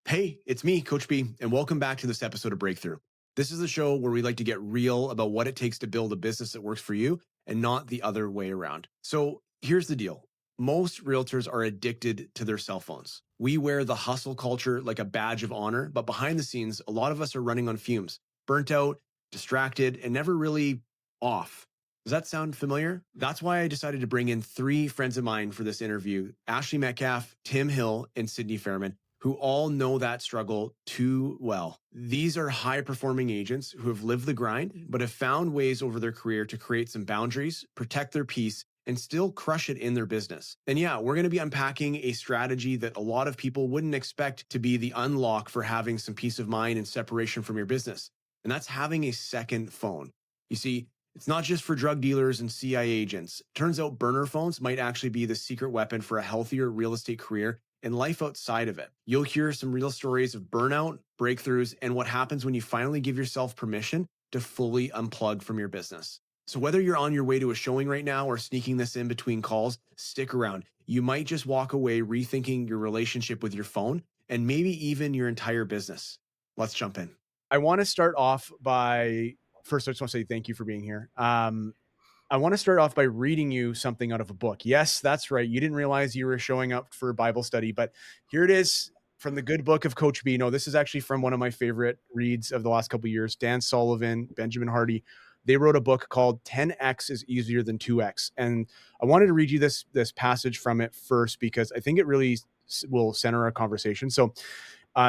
Hey, it's me, Coach B, and welcome back to this episode of Breakthrough. This is a show where we like to get real about what it takes to build a business that works for you and not the other way around. So here's the deal. Most realtors are addicted to their cell phones. We wear the hustle culture like a badge of honor, but behind the scenes, a lot of us are running on fumes, burnt out, distracted, and never really off. Does that sound familiar? That's why I decided to bring in three friends of mine for this interview: Ashley Metcalf, Tim Hill, and Sydney Fairman, who all know that struggle too well. These are high performing agents who have lived the grind, but have found ways over their career to create some boundaries, protect their peace, and still crush it in their business. And yeah, we're going to be unpacking a strategy that a lot of people wouldn't expect to be the unlock for having some peace of mind and separation from your business. And that's having a second phone. You see, it's not just for drug dealers and CIA agents. Turns out burner phones might actually be the secret weapon for a healthier real estate career and life outside of it. You'll hear some real stories of burnout, breakthroughs, and what happens when you finally give yourself permission to fully unplug from your business. So whether you're on your way to a showing right now or sneaking this in between calls, stick around. You might just walk away rethinking your relationship with your phone and maybe even your entire business. Let's jump in. I want to start off by first, I just want to say thank you for being here. I want to start off by reading you something out of a book. Yes, that's right. You didn't realize you were showing up for a Bible study, but here it is from the good book of Coach B. No, this is actually from one of my favorite reads of the last couple of years. Dan Sullivan, Benjamin Hardy. They wrote a book called 10X is Easier Than 2X. And I wanted to read you this passage from it first because I think it really will center our conversation. So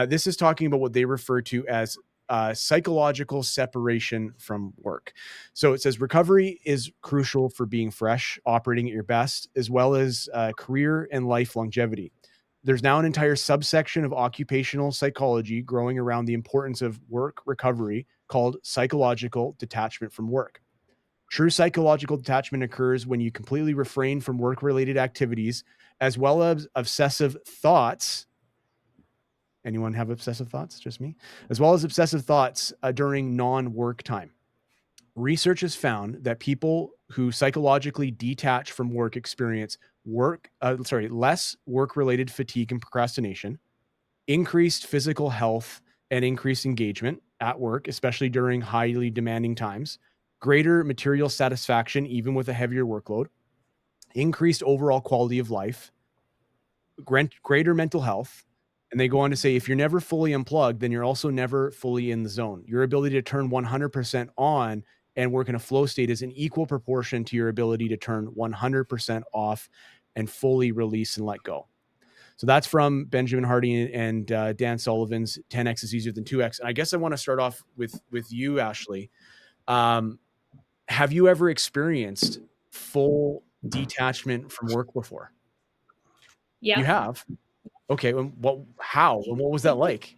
this is talking about what they refer to as psychological separation from work. So it says recovery is crucial for being fresh, operating at your best, as well as career and life longevity. There's now an entire subsection of occupational psychology growing around the importance of work recovery called psychological detachment from work. True psychological detachment occurs when you completely refrain from work-related activities, as well as obsessive thoughts. Anyone have obsessive thoughts? Just me? As well as obsessive thoughts during non-work time. Research has found that people who psychologically detach from work experience less work-related fatigue and procrastination, increased physical health and increased engagement at work, especially during highly demanding times, greater material satisfaction even with a heavier workload, increased overall quality of life, greater mental health. And they go on to say, if you're never fully unplugged, then you're also never fully in the zone. Your ability to turn 100% on and work in a flow state is in equal proportion to your ability to turn 100% off and fully release and let go. So that's from Benjamin Hardy and Dan Sullivan's 10X is Easier Than 2X. And I guess I want to start off with you, Ashley. Have you ever experienced full detachment from work before? You Yep. have? Okay. How? And what was that like?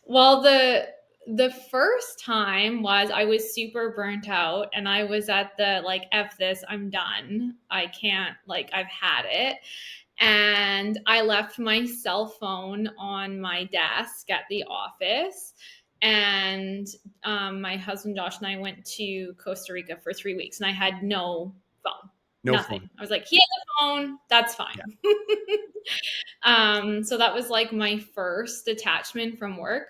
Well, the first time was I was super burnt out and I was at the like F this, I'm done. I can't like I've had it. And I left my cell phone on my desk at the office. And my husband Josh and I went to Costa Rica for 3 weeks, and I had no phone, No phone. nothing. I was like, he has a phone, that's fine. Yeah. So that was like my first detachment from work.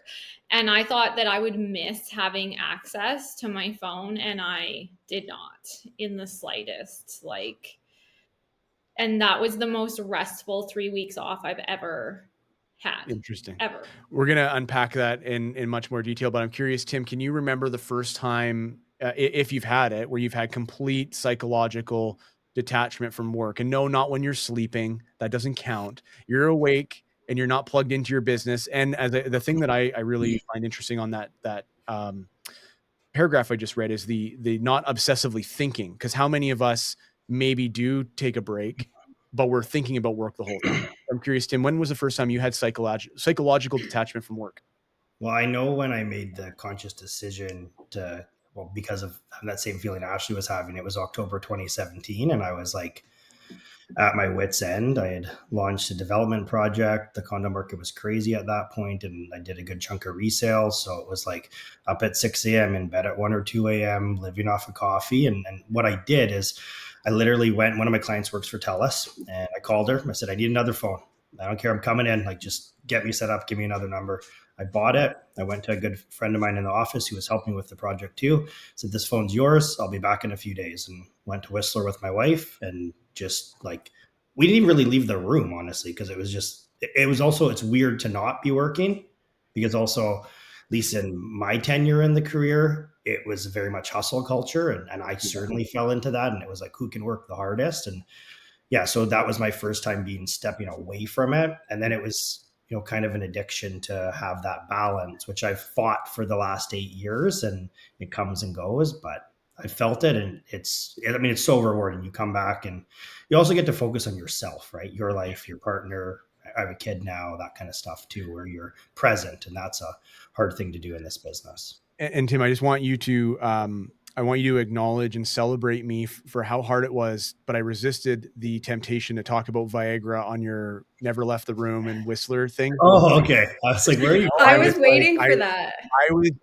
And I thought that I would miss having access to my phone, and I did not in the slightest. And that was the most restful 3 weeks off I've ever had, Interesting. ever. We're going to unpack that in much more detail, but I'm curious, Tim, can you remember the first time, if you've had it, where you've had complete psychological detachment from work? And no, not when you're sleeping. That doesn't count. You're awake and you're not plugged into your business. And the thing that I really find interesting on that paragraph I just read is the not obsessively thinking, because how many of us maybe do take a break, but we're thinking about work the whole time? I'm curious, Tim, when was the first time you had psychological detachment from work? Well, I know when I made the conscious decision to, well, because of that same feeling Ashley was having, it was October 2017. And I was like at my wits' end. I had launched a development project. The condo market was crazy at that point, and I did a good chunk of resale. So it was like up at 6 a.m., in bed at 1 or 2 a.m., living off of coffee. And what I did is I literally went, one of my clients works for TELUS, and I called her. I said, I need another phone. I don't care. I'm coming in. Like, just get me set up. Give me another number. I bought it. I went to a good friend of mine in the office who was helping with the project too. Said, "This phone's yours. I'll be back in a few days." And went to Whistler with my wife, and just like, we didn't even really leave the room, honestly, because it was just, it was also, it's weird to not be working, because also, at least in my tenure in the career, it was very much hustle culture. And I certainly fell into that. And it was like, who can work the hardest? And yeah, so that was my first time being stepping away from it. And then it was, kind of an addiction to have that balance, which I've fought for the last 8 years, and it comes and goes, but I felt it. And it's so rewarding. You come back and you also get to focus on yourself, right? Your life, your partner. I have a kid now, that kind of stuff too, where you're present. And that's a hard thing to do in this business. And Tim, I just want you to acknowledge and celebrate me for how hard it was, but I resisted the temptation to talk about Viagra on your Never Left the Room and Whistler thing. Oh, okay. I was like, where are you? I was waiting for that.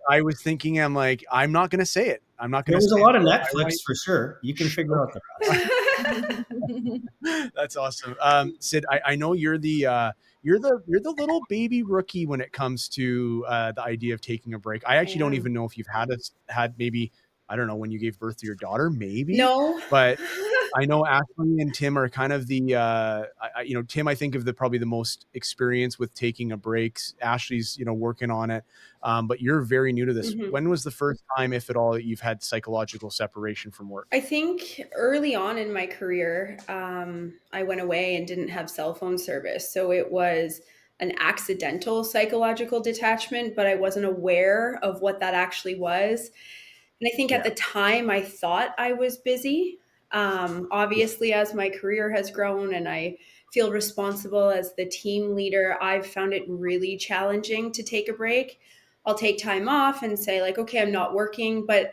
I was thinking, I'm like, I'm not going to say it. I'm not going There to was a say lot of it. Netflix for sure. You can figure out the rest. That's awesome. Sid, I know you're the little baby rookie when it comes to the idea of taking a break. I actually don't even know if you've had maybe, I don't know, when you gave birth to your daughter, maybe. No. But I know Ashley and Tim are kind of the, Tim, I think of probably the most experience with taking a break. Ashley's, working on it. But you're very new to this. Mhm. When was the first time, if at all, that you've had psychological separation from work? I think early on in my career, I went away and didn't have cell phone service. So it was an accidental psychological detachment, but I wasn't aware of what that actually was. And I think at Yeah. the time I thought I was busy. Obviously, as my career has grown and I feel responsible as the team leader, I've found it really challenging to take a break. I'll take time off and say, like, okay, I'm not working, but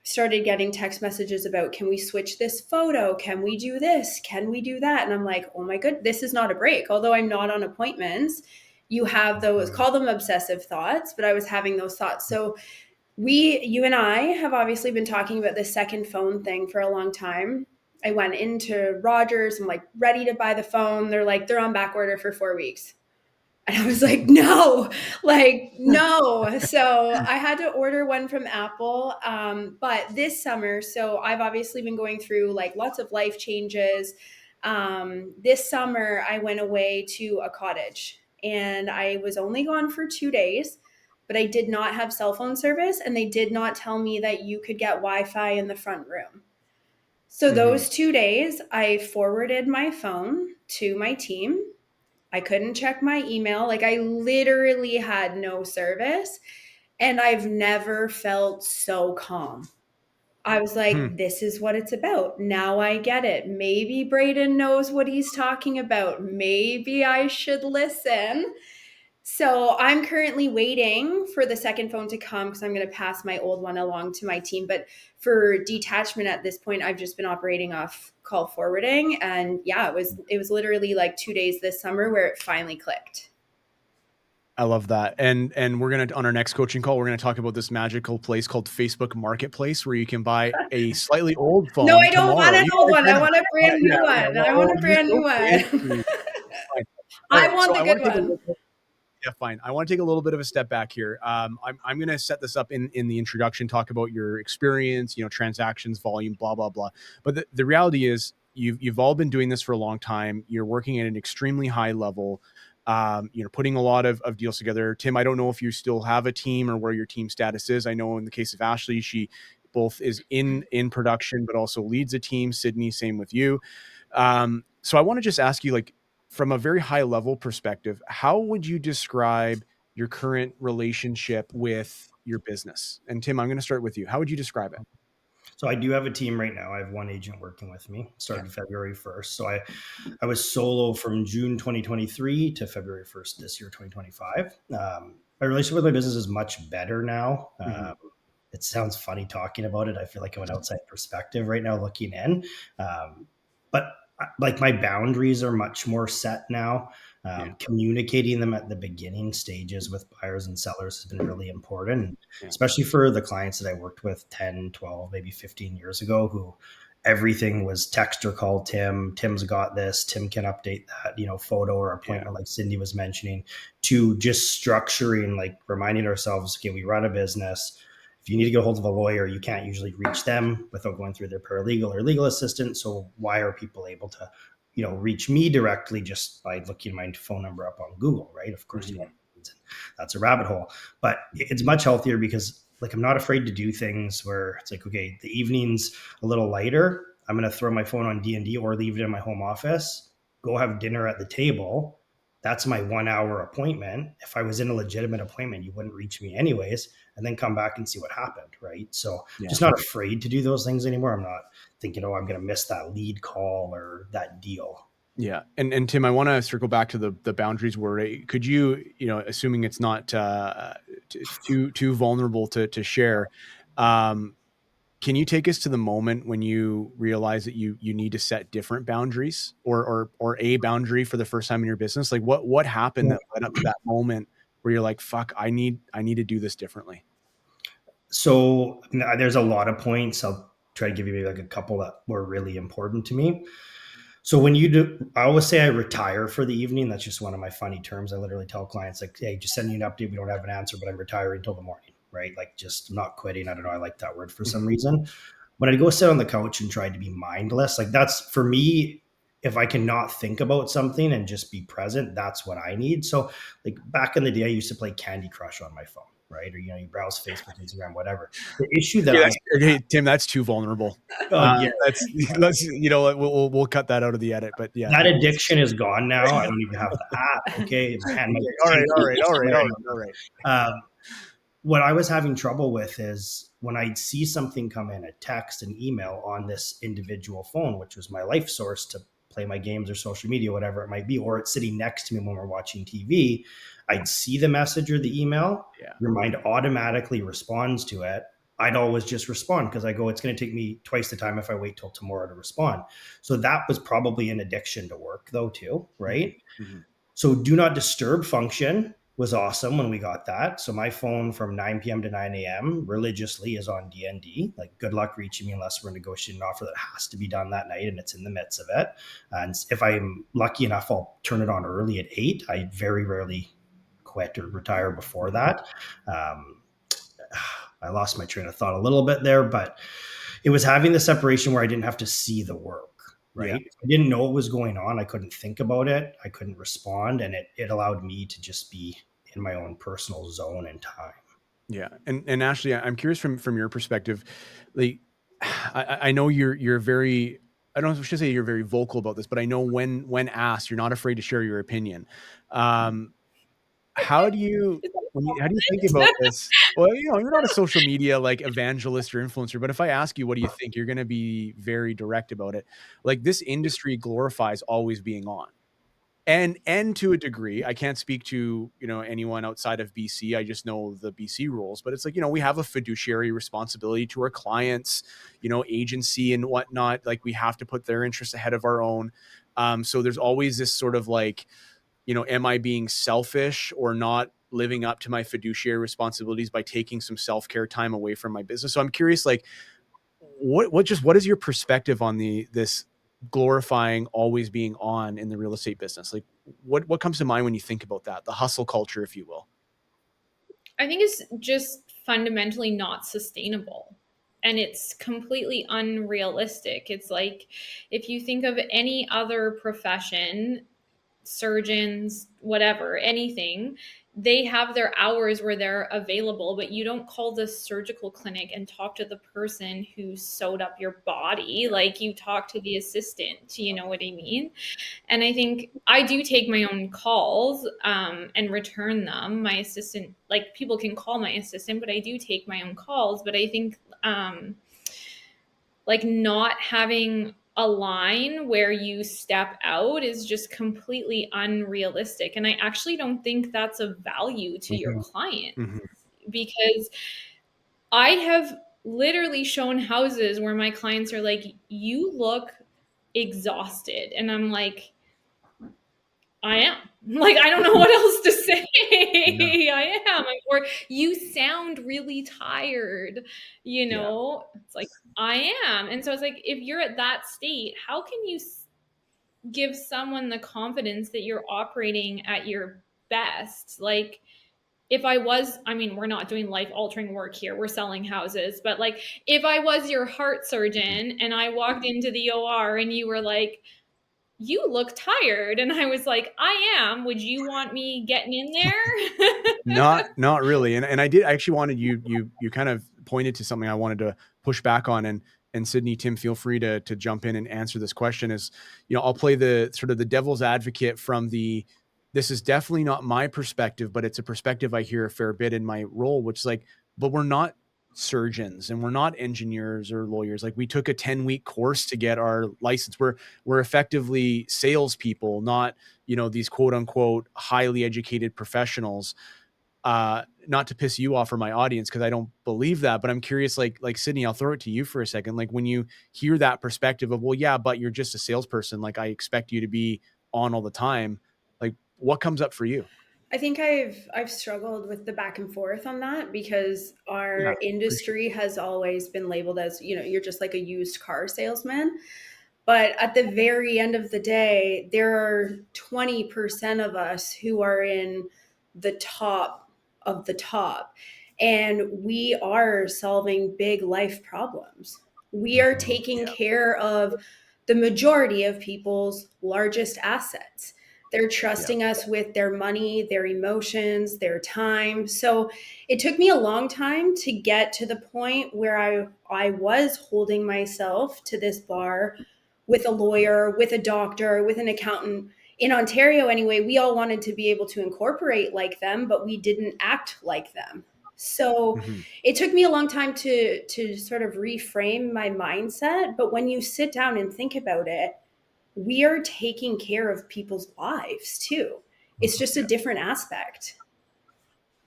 started getting text messages about, can we switch this photo? Can we do this? Can we do that? And I'm like, oh my good, this is not a break. Although I'm not on appointments, you have those, call them obsessive thoughts, but I was having those thoughts. So you and I have obviously been talking about this second phone thing for a long time. I went into Rogers. I'm like ready to buy the phone. They're like, they're on back order for 4 weeks. And I was like, no, like, no. So I had to order one from Apple. But this summer, so I've obviously been going through like lots of life changes. This summer, I went away to a cottage and I was only gone for 2 days, but I did not have cell phone service and they did not tell me that you could get Wi-Fi in the front room. So those 2 days, I forwarded my phone to my team. I couldn't check my email. Like I literally had no service and I've never felt so calm. I was like, this is what it's about. Now I get it. Maybe Braden knows what he's talking about. Maybe I should listen. So I'm currently waiting for the second phone to come because I'm going to pass my old one along to my team. But for detachment at this point, I've just been operating off call forwarding. And yeah, it was literally like 2 days this summer where it finally clicked. I love that. And we're going to, on our next coaching call, we're going to talk about this magical place called Facebook Marketplace where you can buy a slightly old phone No, I don't tomorrow. want an old one. I want a brand new Yeah, one. I well, want a you're brand new so one. fancy. Fine. All I right, want so the I good want to take a one. little, yeah, fine. I want to take a little bit of a step back here. I'm going to set this up in the introduction, talk about your experience, transactions, volume, blah, blah, blah. But the reality is you've all been doing this for a long time. You're working at an extremely high level, putting a lot of deals together. Tim, I don't know if you still have a team or where your team status is. I know in the case of Ashley, she both is in production, but also leads a team. Sydney, same with you. So I want to just ask you, like, from a very high level perspective, how would you describe your current relationship with your business? And Tim, I'm going to start with you. How would you describe it? So I do have a team right now. I have one agent working with me. Okay. Started February 1st. So I was solo from June 2023 to February 1st this year, 2025. My relationship with my business is much better now. It sounds funny talking about it. I feel like I'm an outside perspective right now looking in. But like my boundaries are much more set now. Communicating them at the beginning stages with buyers and sellers has been really important, especially for the clients that I worked with 10, 12, maybe 15 years ago, who everything was text or call Tim. Tim's got this. Tim can update that, photo or Yeah. appointment, like Cindy was mentioning, to just structuring, like reminding ourselves, okay, we run a business. If you need to get a hold of a lawyer, you can't usually reach them without going through their paralegal or legal assistant. So why are people able to, reach me directly just by looking my phone number up on Google, right? Of course, Mhm. that's a rabbit hole. But it's much healthier because like I'm not afraid to do things where it's like, okay, the evening's a little lighter. I'm going to throw my phone on D&D or leave it in my home office, go have dinner at the table. That's my 1 hour appointment. If I was in a legitimate appointment, you wouldn't reach me anyways, and then come back and see what happened. Right. So Yeah. just not afraid to do those things anymore. I'm not thinking, oh, I'm going to miss that lead call or that deal. Yeah. And Tim, I want to circle back to the boundaries word. Could you, assuming it's not too vulnerable to share, um, can you take us to the moment when you realize that you need to set different boundaries or a boundary for the first time in your business? Like what happened that led up to that moment where you're like, fuck, I need to do this differently? So there's a lot of points. I'll try to give you maybe like a couple that were really important to me. So when you do, I always say I retire for the evening. That's just one of my funny terms. I literally tell clients like, "Hey, just send you an update. We don't have an answer, but I'm retiring until the morning." Right? Like just not quitting. I don't know. I like that word for some Mhm. reason. When I go sit on the couch and try to be mindless, like that's for me. If I cannot think about something and just be present, that's what I need. So, like back in the day, I used to play Candy Crush on my phone, right? Or you browse Facebook, Instagram, whatever. The issue that Okay, I okay, Tim, that's too vulnerable. oh yeah, That's let's we'll cut that out of the edit. But yeah, that thanks. addiction is gone now. I don't even have the app. Okay, my hand might Okay, be all right, all shaky. right, all right, all right, all right. What I was having trouble with is when I'd see something come in, a text, an email on this individual phone, which was my life source to play my games or social media, whatever it might be, or it's sitting next to me when we're watching TV. I'd see the message or the email, Yeah, your mind automatically responds to it. I'd always just respond because I go, it's going to take me twice the time if I wait till tomorrow to respond. So that was probably an addiction to work, though, too, mhm, right? mhm. So do not disturb function was awesome when we got that. So my phone from 9 p.m. to 9 a.m. religiously is on DND. Like good luck reaching me unless we're negotiating an offer that has to be done that night and it's in the midst of it. And if I'm lucky enough, I'll turn it on early at 8. I very rarely quit or retire before Mhm. that. Um, I lost my train of thought a little bit there, but it was having the separation where I didn't have to see the work, Yeah, right? If I didn't know what was going on, I couldn't think about it. I couldn't respond. And it allowed me to just be in my own personal zone and time. yeah. And Ashley, I'm curious from your perspective, like I know you're very I don't know if I should say you're very vocal about this, but I know when asked, you're not afraid to share your opinion. Um, How do you Is that how do you think a about compliment? this? Well, you're not a social media like evangelist or influencer, but if I ask you what do you think, you're gonna be very direct about it. Like this industry glorifies always being on. And to a degree, I can't speak to, anyone outside of BC. I just know the BC rules, but it's like, we have a fiduciary responsibility to our clients, agency and whatnot. Like we have to put their interests ahead of our own. So there's always this sort of like, am I being selfish or not living up to my fiduciary responsibilities by taking some self-care time away from my business? So I'm curious, like, what is your perspective on this glorifying always being on in the real estate business? Like, what comes to mind when you think about that, the hustle culture, if you will? I think it's just fundamentally not sustainable. And it's completely unrealistic. It's like if you think of any other profession, surgeons, whatever, anything, they have their hours where they're available, but you don't call the surgical clinic and talk to the person who sewed up your body. Like you talk to the assistant, you know what I mean? And I think I do take my own calls and return them. My assistant, like people can call my assistant, but I do take my own calls. But I think like not having a line where you step out is just completely unrealistic. And I actually don't think that's of value to your Mhm. client Mhm. because I have literally shown houses where my clients are like, you look exhausted. And I'm like, I am. Like, I don't know what else to say. Yeah. I am. Or you sound really tired, Yeah. It's like, I am. And so it's like, if you're at that state, how can you give someone the confidence that you're operating at your best? Like, if I was, I mean, we're not doing life altering work here, we're selling houses, but like, if I was your heart Mhm. surgeon and I walked into the OR and you were like, you look tired. And I was like, I am. Would you want me getting in there? Not really. And I actually wanted you kind of pointed to something I wanted to push back on. And Sydney, Tim, feel free to jump in and answer this question. Is, I'll play the sort of the devil's advocate from this is definitely not my perspective, but it's a perspective I hear a fair bit in my role, which is like, but we're not surgeons and we're not engineers or lawyers. Like, we took a 10-week course to get our license. We're effectively salespeople, not, these quote unquote highly educated professionals. Not to piss you off or my audience, because I don't believe that, but I'm curious, like Sydney, I'll throw it to you for a second. Like, when you hear that perspective of, well, yeah, but you're just a salesperson, like I expect you to be on all the time. Like, what comes up for you? I think I've struggled with the back and forth on that because Yeah, our appreciate industry has always been labeled as, you're just like a used car salesman. But at the very end of the day, there are 20% of us who are in the top of the top. And we are solving big life problems. We it. are Mhm. taking Yeah. care of the majority of people's largest assets. They're Yeah. trusting us with their money, their emotions, their time. So it took me a long time to get to the point where I was holding myself to this bar with a lawyer, with a doctor, with an accountant. In Ontario, anyway, we all wanted to be able to incorporate like them, but we didn't act like them. So Mhm. it took me a long time to sort of reframe my mindset. But when you sit down and think about it, we are taking care of people's lives too. It's just a Yeah. different aspect.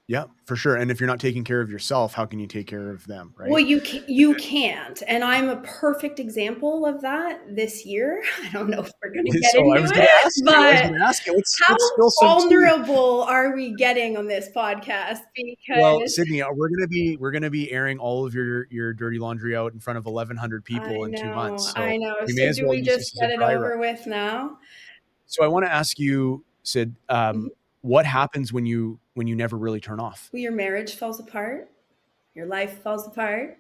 Yeah, for sure. And if you're not taking care of yourself, how can you take care of them, Well, right? you can't, and I'm a perfect example of that this year. I don't know if we're going to get So I into was going to it, ask you. I was but going to ask you. how Let's spill some tea. vulnerable are we getting on this podcast? Well, Because Sydney, we're gonna be airing all of your dirty laundry out in front of 1,100 people in 2 months. So I know. we may So as do well we use just this as a get it dry run. over with now? So I want to ask you, Sid, Mhm. what happens when you never really turn off? Well, your marriage falls apart, your life falls apart,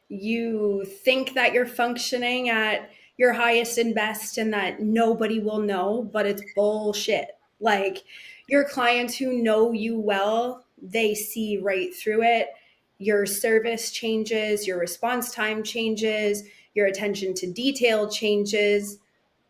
you think that you're functioning at your highest and best and that nobody will know, but it's bullshit. Like your clients who know you well, they see right through it. Your service changes, your response time changes, your attention to detail changes,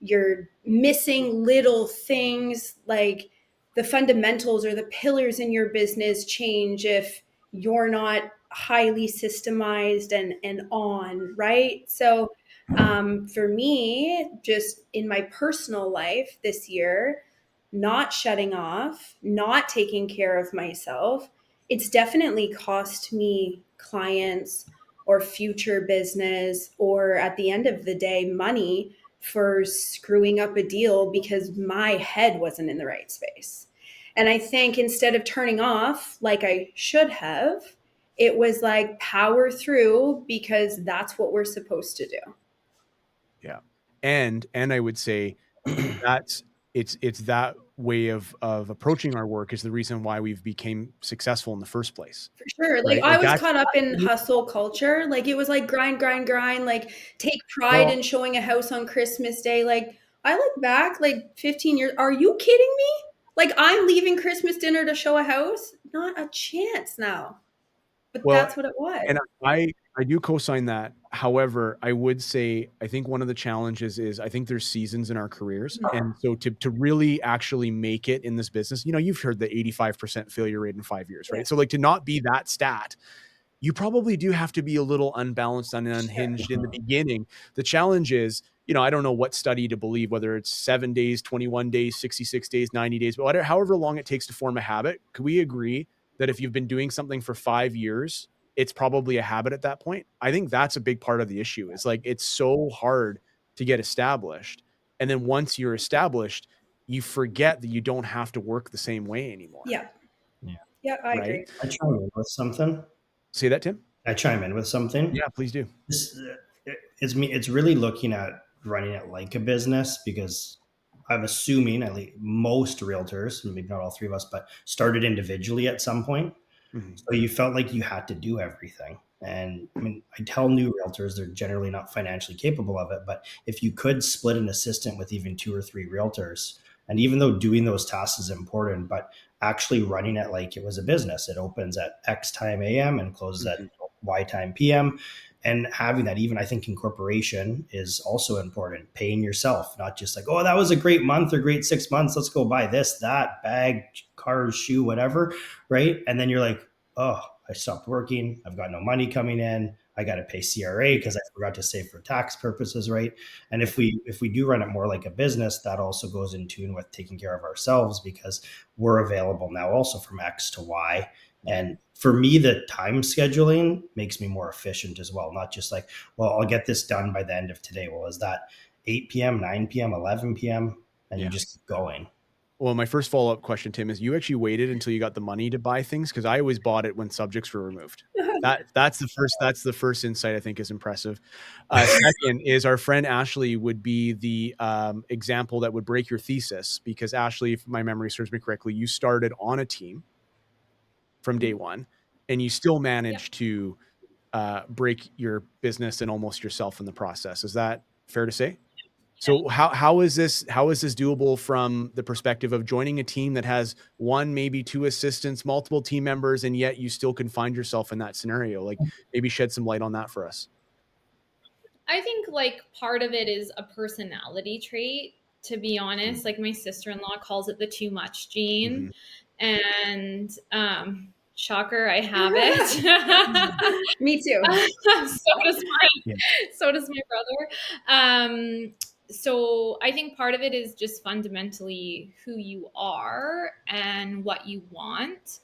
you're missing little things like the fundamentals or the pillars in your business change if you're not highly systemized and on, right? So for me, just in my personal life this year, not shutting off, not taking care of myself, it's definitely cost me clients or future business, or at the end of the day, money for screwing up a deal because my head wasn't in the right space. And I think instead of turning off like I should have, it was like power through because that's what we're supposed to do. Yeah. And I would say that's it's that way of approaching our work is the reason why we've became successful in the first place, For sure. Like right? I Like was that's caught up in hustle culture. Like it was like grind, grind, grind, like take pride in well, showing a house on Christmas Day. Like I look back like 15 years. Are you kidding me? Like I'm leaving Christmas dinner to show a house? Not a chance now. But well, that's what it was. and I do co-sign that. However, I would say I think one of the challenges is I think there's seasons in our careers. And so to really actually make it in this business, you've heard the 85% failure rate in 5 years, Yeah, right? So like to not be that stat, you probably do have to be a little unbalanced and sure. unhinged in the beginning. The challenge is, I don't know what study to believe, whether it's 7 days, 21 days, 66 days, 90 days, but whatever, however long it takes to form a habit. Could we agree that if you've been doing something for 5 years, it's probably a habit at that point? I think that's a big part of the issue. It's like, it's so hard to get established. And then once you're established, you forget that you don't have to work the same way anymore. Yeah. Yeah. Yeah, I Right? agree. I chime in with something. Say that, Tim? I chime in with something. Yeah, please do. It's me. It's really looking at running it like a business, because I'm assuming at least most realtors, maybe not all three of us, but started individually at some point. Mhm. So you felt like you had to do everything. And I mean, I tell new realtors they're generally not financially capable of it, but if you could split an assistant with even 2 or 3 realtors, and even though doing those tasks is important, but actually running it like it was a business, it opens at X time AM and closes at Mhm. Y time PM. And having that, even I think incorporation is also important. Paying yourself, not just like, oh, that was a great month or great 6 months. Let's go buy this, that, bag, car, shoe, whatever. Right. And then you're like, oh, I stopped working. I've got no money coming in. I got to pay CRA because I forgot to save for tax purposes, right? And if we do run it more like a business, that also goes in tune with taking care of ourselves, because we're available now also from X to Y. And for me, the time scheduling makes me more efficient as well. Not just like, well, I'll get this done by the end of today. Well, is that 8 p.m., 9 p.m., 11 p.m.? And you Yeah. just keep going. Well, my first follow-up question, Tim, is you actually waited until you got the money to buy things? Because I always bought it when subjects were removed. That's the first insight I think is impressive. Second is our friend Ashley would be the example that would break your thesis, because Ashley, if my memory serves me correctly, you started on a team from day one, and you still managed to break your business and almost yourself in the process. Is that fair to say? So how is this doable from the perspective of joining a team that has one, maybe two assistants, multiple team members, and yet you still can find yourself in that scenario? Like, maybe shed some light on that for us. I think like part of it is a personality trait, to be honest. Like my sister-in-law calls it the too much gene. And shocker, I have it. Me too. Yeah. So does my brother. So I think part of it is just fundamentally who you are and what you want.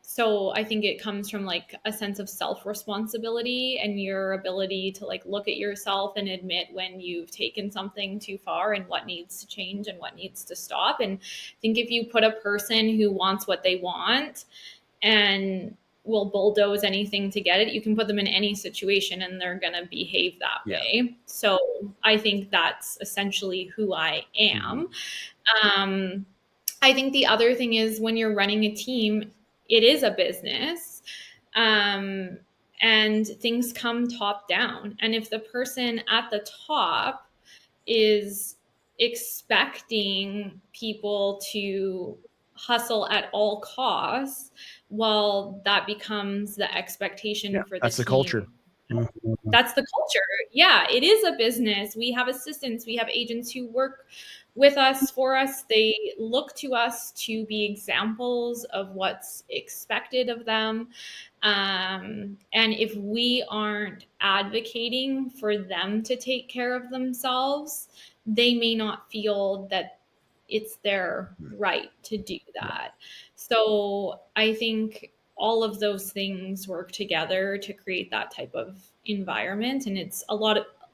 So I think it comes from like a sense of self-responsibility and your ability to like look at yourself and admit when you've taken something too far and what needs to change and what needs to stop. And I think if you put a person who wants what they want and will bulldoze anything to get it, you can put them in any situation and they're going to behave that way. So I think that's essentially who I am. I think the other thing is when you're running a team, it is a business. And things come top down. And if the person at the top is expecting people to hustle at all costs, well, that becomes the expectation for the That's the team. culture. That's the culture. Yeah, it is a business. We have assistants, we have agents who work with us, for us. They look to us to be examples of what's expected of them. And if we aren't advocating for them to take care of themselves, they may not feel that it's their right to do that. So I think all of those things work together to create that type of environment. And it's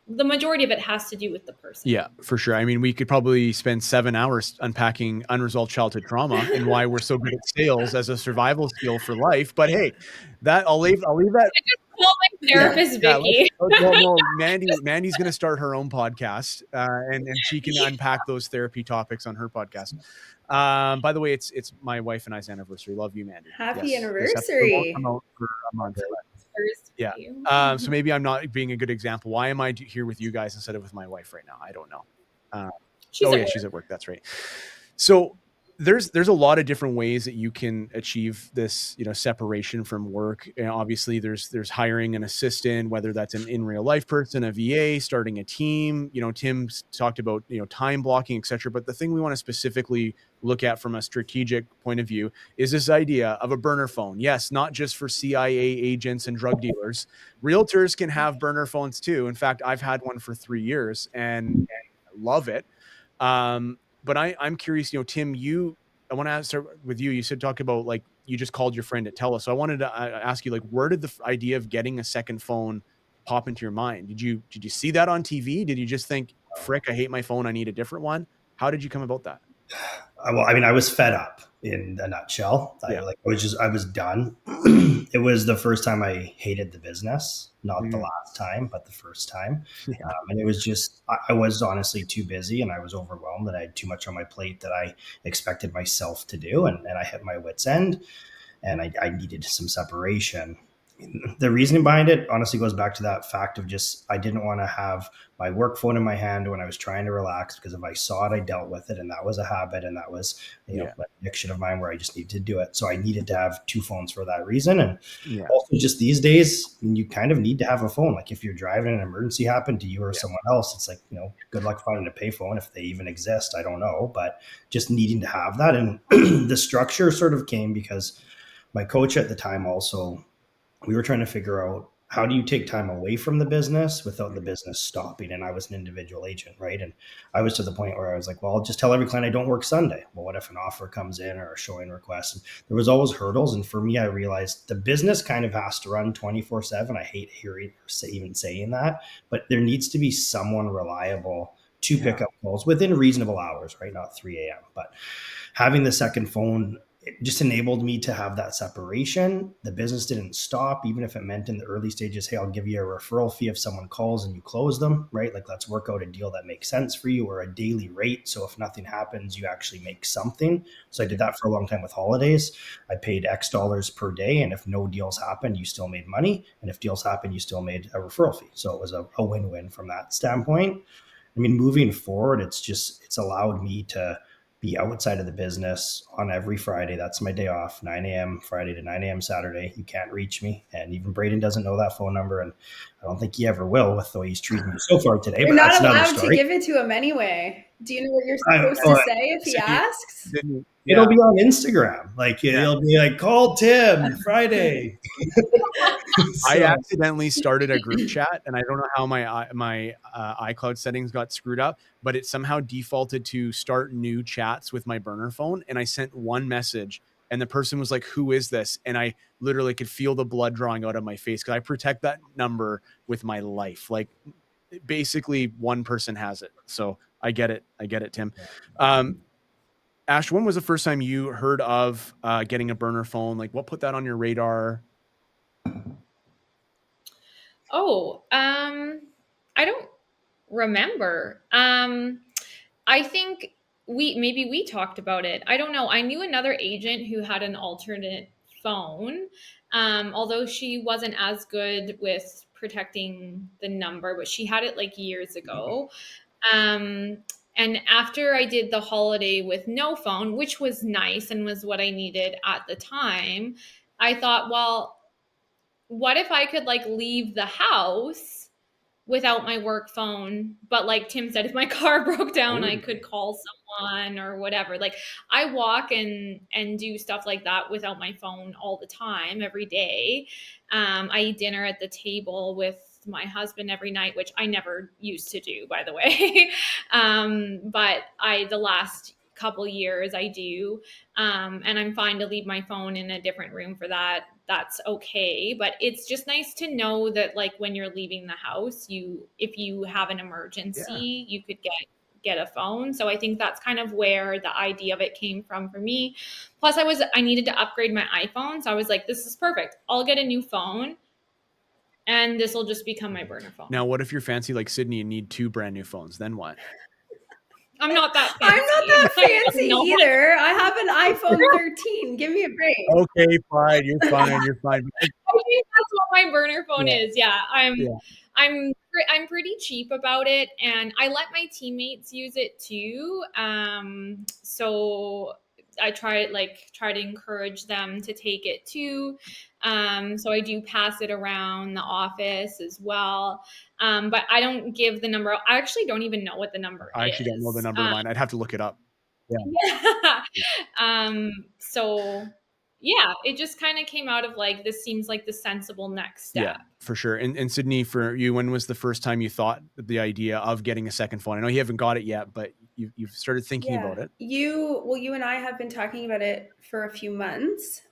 the majority of it has to do with the person. Yeah, for sure. I mean, we could probably spend 7 hours unpacking unresolved childhood trauma and why we're so good at sales as a survival skill for life. But hey, I'll leave that. I just call my therapist Vicky. Well, no, Mandy's going to start her own podcast, and she can unpack those therapy topics on her podcast. By the way, it's my wife and I's anniversary. Love you, Mandy. Happy This episode won't anniversary. come out for a month. Yeah. Yeah. So maybe I'm not being a good example. Why am I here with you guys instead of with my wife right now? I don't know. She's at work. That's right. So there's a lot of different ways that you can achieve this, separation from work. And obviously there's hiring an assistant, whether that's an in real life person, a VA, starting a team. Tim's talked about, time blocking, et cetera. But the thing we want to specifically look at from a strategic point of view is this idea of a burner phone. Yes, not just for CIA agents and drug dealers. Realtors can have burner phones too. In fact, I've had one for 3 years and love it. But I'm curious, Tim, I want to start with you. You said, talk about like, you just called your friend to tell us. So I wanted to ask you, like, where did the idea of getting a second phone pop into your mind? Did you see that on TV? Did you just think, frick, I hate my phone, I need a different one? How did you come about that? Well, I mean, I was fed up in a nutshell. Yeah. I was done. It was the first time I hated the business, not the last time, but the first time. Yeah. And it was just, I was honestly too busy and I was overwhelmed and I had too much on my plate that I expected myself to do. And I hit my wit's end and I needed some separation. The reasoning behind it honestly goes back to that fact of just I didn't want to have my work phone in my hand when I was trying to relax, because if I saw it, I dealt with it, and that was a habit, and that was an addiction of mine where I just needed to do it. So I needed to have two phones for that reason, and Yeah. also just these days you kind of need to have a phone. Like if you're driving and an emergency happened to you or someone else, it's like good luck finding a payphone if they even exist. I don't know, but just needing to have that, and the structure sort of came because my coach at the time also, we were trying to figure out how do you take time away from the business without the business stopping. And I was an individual agent, right? And I was to the point where I was like, well, I'll just tell every client I don't work Sunday. Well, what if an offer comes in or a showing request? And there was always hurdles. And for me, I realized the business kind of has to run 24/7. I hate hearing or even saying that, but there needs to be someone reliable to pick up calls within reasonable hours, right? Not 3 a.m. But having the second phone, it just enabled me to have that separation. The business didn't stop, even if it meant in the early stages, hey, I'll give you a referral fee if someone calls and you close them, right? Like, let's work out a deal that makes sense for you, or a daily rate. So if nothing happens, you actually make something. So I did that for a long time with holidays. I paid X dollars per day. And if no deals happened, you still made money. And if deals happened, you still made a referral fee. So it was a win-win from that standpoint. I mean, moving forward, it's allowed me to be outside of the business on every Friday. That's my day off, 9 a.m. Friday to 9 a.m. Saturday. You can't reach me. And even Braden doesn't know that phone number. And I don't think he ever will with the way he's treated me so far today. You're But not that's another allowed to story. give it to him anyway. Do you know what you're I supposed know to it. say if he asks? It'll be on Instagram. Like it'll be like, call Tim Friday. I accidentally started a group chat, and I don't know how my iCloud settings got screwed up, but it somehow defaulted to start new chats with my burner phone. And I sent one message, and the person was like, "Who is this?" And I literally could feel the blood drawing out of my face, because I protect that number with my life. Like, basically, one person has it. So I get it, Tim. Ash, when was the first time you heard of getting a burner phone? Like, what put that on your radar? I don't remember. I think we talked about it. I don't know. I knew another agent who had an alternate phone, although she wasn't as good with protecting the number, but she had it like years ago. And after I did the holiday with no phone, which was nice and was what I needed at the time, I thought, well, what if I could like leave the house without my work phone? But like Tim said, if my car broke down, I could call someone or whatever. Like I walk and do stuff like that without my phone all the time, every day. I eat dinner at the table with my husband every night, which I never used to do, by the way. But the last couple years I do. And I'm fine to leave my phone in a different room for that. That's okay. But it's just nice to know that like when you're leaving the house, if you have an emergency, you could get a phone. So I think that's kind of where the idea of it came from for me. Plus I needed to upgrade my iPhone. So I was like, this is perfect. I'll get a new phone and this will just become my burner phone. Now, what if you're fancy like Sydney and need 2 brand new phones? Then what? I'm not that fancy. I'm not that fancy either. I have an iPhone 13. Give me a break. Okay, fine. You're fine. You're fine. I think that's what my burner phone is. Yeah. I'm pretty cheap about it, and I let my teammates use it too. So I try to encourage them to take it too. So I do pass it around the office as well. But I don't give the number. I actually don't even know what the number is. I actually don't know the number of mine. I'd have to look it up. So yeah, it just kind of came out of like, this seems like the sensible next step. Yeah, for sure. And Sydney, for you, when was the first time you thought the idea of getting a second phone? I know you haven't got it yet, but you've started thinking about it. You and I have been talking about it for a few months.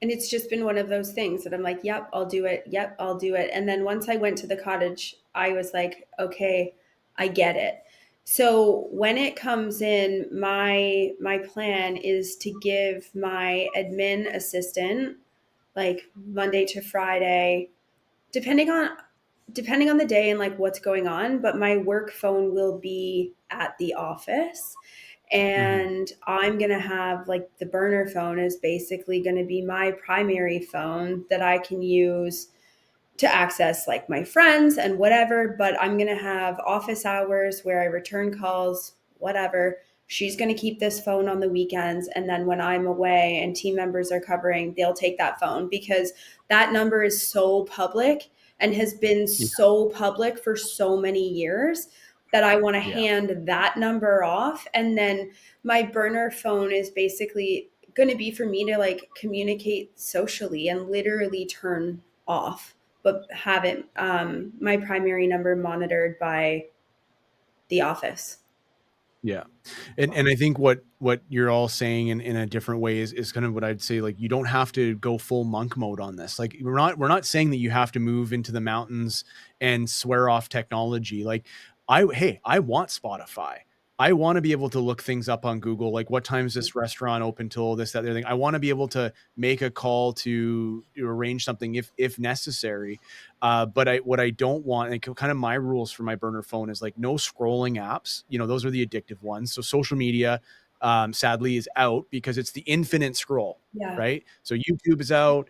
And it's just been one of those things that I'm like, yep, I'll do it. Yep, I'll do it. And then once I went to the cottage, I was like, okay, I get it. So when it comes in, my plan is to give my admin assistant like Monday to Friday, depending on depending on the day and like what's going on, but my work phone will be at the office. Mhm. And I'm going to have like the burner phone is basically going to be my primary phone that I can use to access like my friends and whatever, but I'm going to have office hours where I return calls, whatever. She's going to keep this phone on the weekends. And then when I'm away and team members are covering, they'll take that phone because that number is so public and has been Yeah. so public for so many years that I want to Yeah. hand that number off. And then my burner phone is basically going to be for me to like communicate socially and literally turn off, but have it my primary number monitored by the office. Yeah. And I think what you're all saying in a different way is kind of what I'd say, like, you don't have to go full monk mode on this. Like, we're not saying that you have to move into the mountains and swear off technology. Like, I want Spotify. I want to be able to look things up on Google, like what time is this restaurant open till this, that, the other thing. I want to be able to make a call to arrange something if necessary. But what I don't want, and kind of my rules for my burner phone is like no scrolling apps. Those are the addictive ones. So social media, sadly, is out because it's the infinite scroll, Yeah. right? So YouTube is out,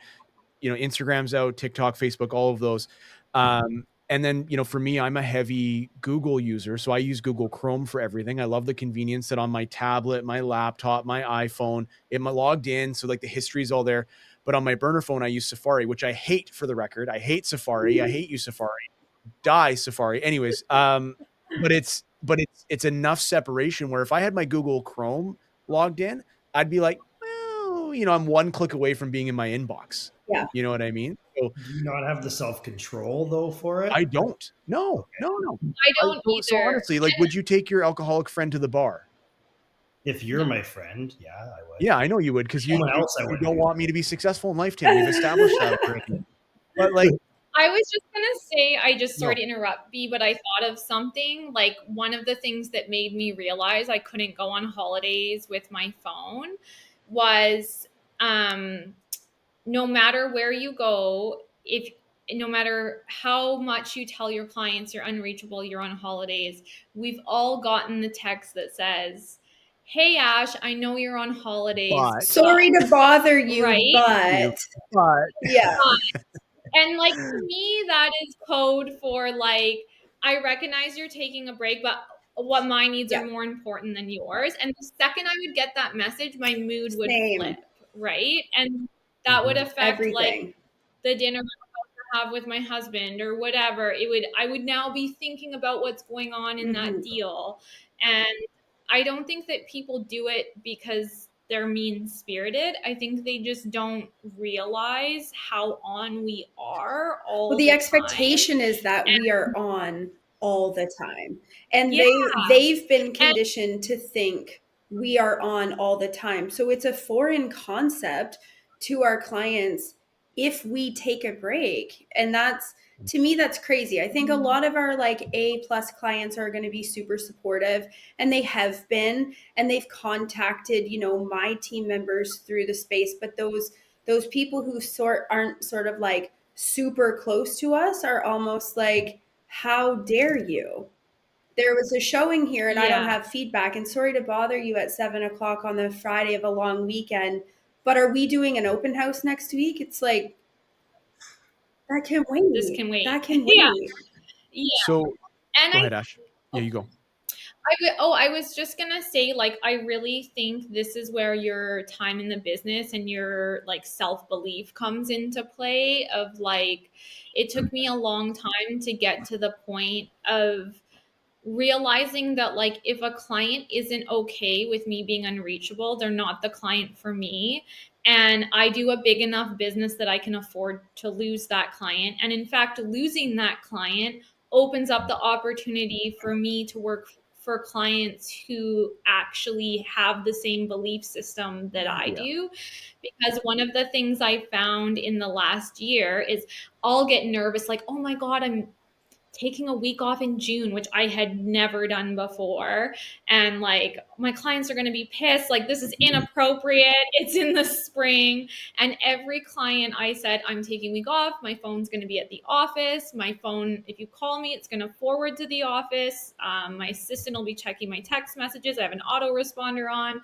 Instagram's out, TikTok, Facebook, all of those. And then, for me, I'm a heavy Google user. So I use Google Chrome for everything. I love the convenience that on my tablet, my laptop, my iPhone, logged in. So like the history is all there. But on my burner phone, I use Safari, which I hate, for the record. I hate Safari. I hate you, Safari. Die, Safari. Anyways, but it's enough separation where if I had my Google Chrome logged in, I'd be like, well, I'm one click away from being in my inbox. Yeah. You know what I mean? So Do you not have the self control though for it? I don't. No, Okay. no, no. I don't So either. honestly, like, would you take your alcoholic friend to the bar? If you're No. my friend, yeah, I would. Yeah, I know you would, because you Someone you, else I you wouldn't don't do want me to be successful in life, Tim. We've established that already. But like, I was just gonna say, I just sorry no, to interrupt B, but I thought of something like one of the things that made me realize I couldn't go on holidays with my phone was um no matter where you go, if no matter how much you tell your clients you're unreachable, you're on holidays, we've all gotten the text that says, "Hey Ash, I know you're on holidays, but but," Sorry to bother you, right? you, but but yeah. And like to me, that is code for like, I recognize you're taking a break, but what my needs are Yeah. more important than yours. And the second I would get that message, my mood would flip, Same. right? And that would Mhm. affect like Everything. the dinner I have with my husband or whatever. I would now be thinking about what's going on in that Hmm. deal. And I don't think that people do it because they're mean spirited. I think they just don't realize how on we are Well, all the the time. expectation is that we are on all the time. And Yeah. they've been And conditioned to think we are on all the time. So it's a foreign concept to our clients if we take a break. And that's, to me, that's crazy. I think a lot of our like A plus clients are going to be super supportive, and they have been, and they've contacted, my team members through the space, but those people who aren't sort of like super close to us are almost like, how dare you? There was a showing here and I don't yeah, have feedback, and sorry to bother you at 7 o'clock on the Friday of a long weekend, but are we doing an open house next week? It's like, that can this wait. can wait. That can Yeah. wait. Yeah. so And go ahead, Ash. Yeah, oh, you go. I was just gonna say, like, I really think this is where your time in the business and your like self belief comes into play. Of like, it took me a long time to get to the point of realizing that like if a client isn't okay with me being unreachable, they're not the client for me. And I do a big enough business that I can afford to lose that client. And in fact, losing that client opens up the opportunity for me to work for clients who actually have the same belief system that Yeah. I Yeah. do. Because one of the things I found in the last year is I'll get nervous, like, oh my God, I'm taking a week off in June, which I had never done before. And like, my clients are going to be pissed. Like, this is inappropriate. It's in the spring. And every client I said, I'm taking a week off. My phone's going to be at the office. My phone, if you call me, it's going to forward to the office. My assistant will be checking my text messages. I have an autoresponder on.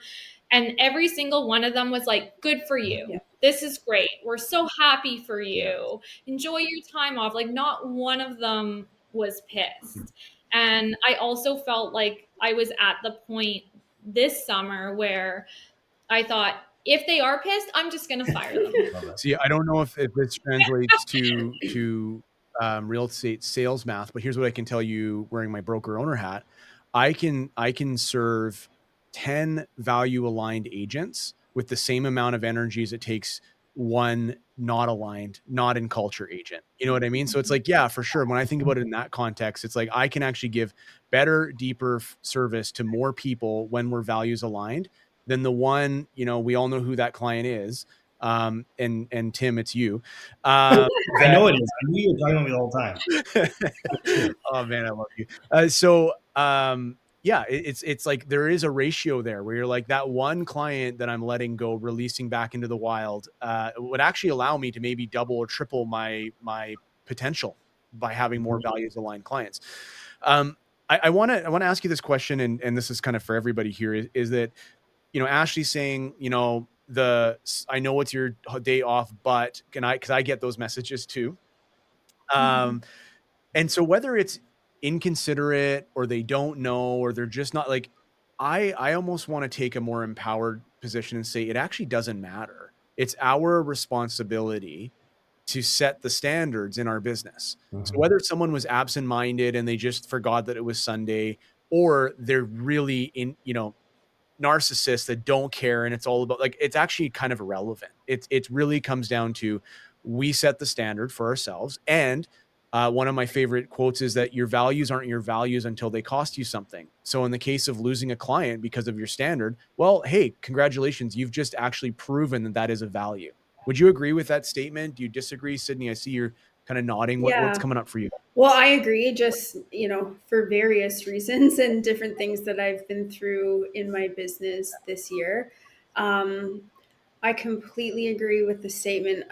And every single one of them was like, good for you. Yeah. This is great. We're so happy for you. Enjoy your time off. Like, not one of them was pissed. And I also felt like I was at the point this summer where I thought, if they are pissed, I'm just going to fire them. See, I don't know if this translates to real estate sales math, but here's what I can tell you wearing my broker owner hat. I can serve 10 value aligned agents with the same amount of energy as it takes one not aligned, not in culture agent. You know what I mean? So it's like, yeah, for sure. When I think about it in that context, it's like I can actually give better, deeper service to more people when we're values aligned than the one, we all know who that client is. And Tim, it's you. I know it is. I knew you were talking about me the whole time. Oh man, I love you. Yeah, it's like there is a ratio there where you're like, that one client that I'm letting go, releasing back into the wild, would actually allow me to maybe double or triple my potential by having more values aligned clients. I want to ask you this question, and this is kind of for everybody here, is that, Ashley's saying, I know it's your day off, but because I get those messages too. And so whether it's inconsiderate or they don't know, or they're just not like, I almost want to take a more empowered position and say, it actually doesn't matter. It's our responsibility to set the standards in our business. So whether someone was absent-minded and they just forgot that it was Sunday, or they're really narcissists that don't care and it's all about, like, it's actually kind of irrelevant. It really comes down to, we set the standard for ourselves. And one of my favorite quotes is that your values aren't your values until they cost you something. So in the case of losing a client because of your standard, well, hey, congratulations, you've just actually proven that that is a value. Would you agree with that statement? Do you disagree, Sydney? I see you're kind of nodding. What's Yeah. coming up for you? Well, I agree, just, for various reasons and different things that I've been through in my business this year. I completely agree with the statement.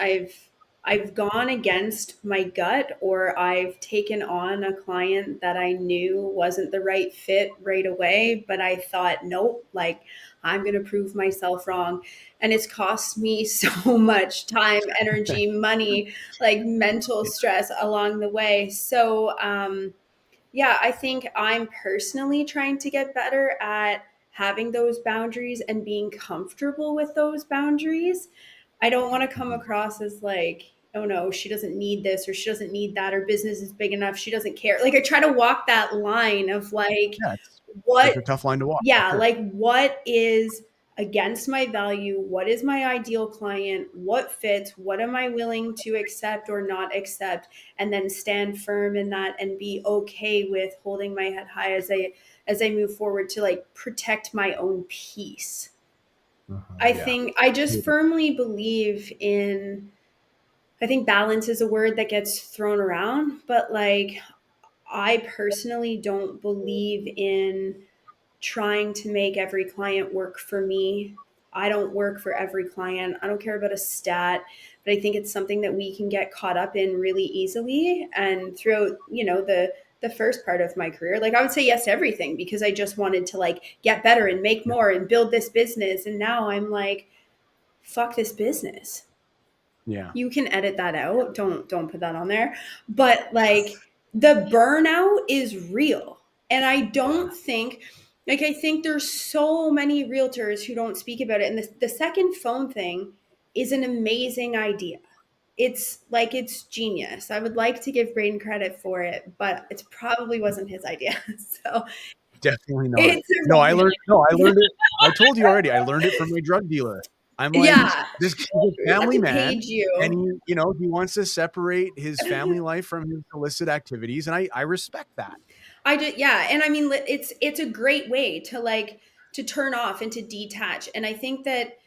I've gone against my gut, or I've taken on a client that I knew wasn't the right fit right away, but I thought, nope, like, I'm going to prove myself wrong. And it's cost me so much time, energy, money, like mental stress along the way. So, yeah, I think I'm personally trying to get better at having those boundaries and being comfortable with those boundaries. I don't want to come across as like, oh no, she doesn't need this or she doesn't need that, or business is big enough, she doesn't care. Like, I try to walk that line of like, Yeah, it's what, a tough line to walk. yeah, Sure. like what is against my value, what is my ideal client, what fits, what am I willing to accept or not accept, and then stand firm in that and be okay with holding my head high as I move forward to like protect my own peace. I think I just firmly believe in, I think balance is a word that gets thrown around, but like, I personally don't believe in trying to make every client work for me. I don't work for every client. I don't care about a stat, but I think it's something that we can get caught up in really easily. And throughout, the first part of my career, like, I would say yes to everything because I just wanted to like get better and make more and build this business. And now I'm like, fuck this business. Yeah. You can edit that out. Don't put that on there. But like, the burnout is real. And I don't think, like, I think there's so many realtors who don't speak about it. And the second phone thing is an amazing idea. It's like, it's genius. I would like to give Braden credit for it, but it probably wasn't his idea. So Definitely not. it's I learned it. I told you already. I learned it from my drug dealer. I'm like, yeah. this kid's a We have family to man, page you. and he wants to separate his family life from his illicit activities, and I respect that. I did, yeah, and I mean, it's a great way to like to turn off and to detach. And I think that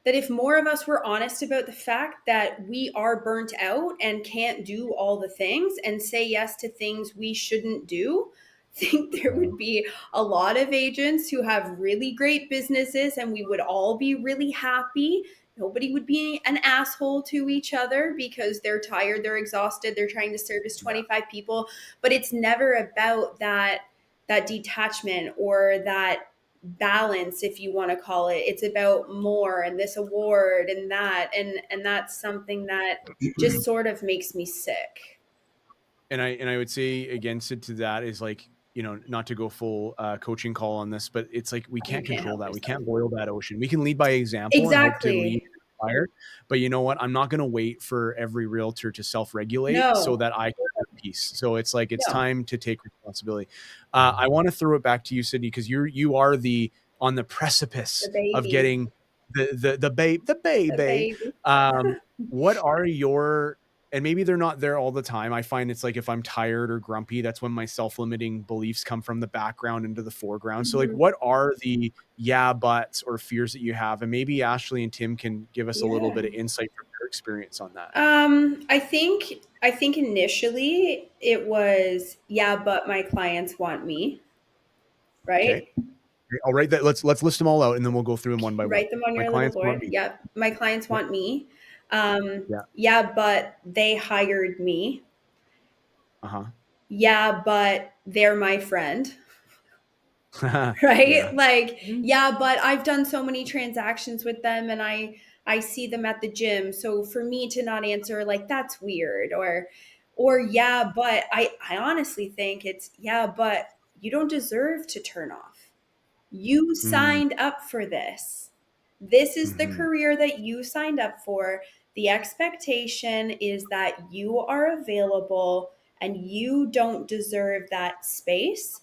that if more of us were honest about the fact that we are burnt out and can't do all the things and say yes to things we shouldn't do, I think there would be a lot of agents who have really great businesses and we would all be really happy. Nobody would be an asshole to each other because they're tired, they're exhausted, they're trying to service 25 people. But it's never about that detachment or that balance, if you want to call it. It's about more and this award and that, and that's something that just sort of makes me sick. And I would say against it to that is like, you know, not to go full coaching call on this, but it's like we can't can't control help that. We yourself. can't boil that ocean. We can lead by example and hope to lead Exactly. and inspire. But you know what? I'm not going to wait for every realtor to self-regulate so No, that I can have peace. So it's like it's no, time to take responsibility. I want to throw it back to you, Sydney, because you are the on the precipice the of baby, getting the the baby. baby. What are your, and maybe they're not there all the time. I find it's like if I'm tired or grumpy, that's when my self-limiting beliefs come from the background into the foreground. So like Mhm. what are the yeah buts or fears that you have? And maybe Ashley and Tim can give us a little Yeah. bit of insight from their experience on that. I think initially it was, yeah, but my clients want me, Okay. right? I'll write that. Let's list them all out and then we'll go through them one by one. Write them on My your little clients want board. me. Yep. My clients Yep. want me. Yeah. Yeah, but they hired me. Uh-huh. Yeah, but they're my friend. Right? Yeah. Like, yeah, but I've done so many transactions with them and I see them at the gym. So for me to not answer, like, that's weird. Or yeah, but I honestly think it's, yeah, but you don't deserve to turn off. You Mm, signed up for this. This is the mhm, career that you signed up for. The expectation is that you are available and you don't deserve that space.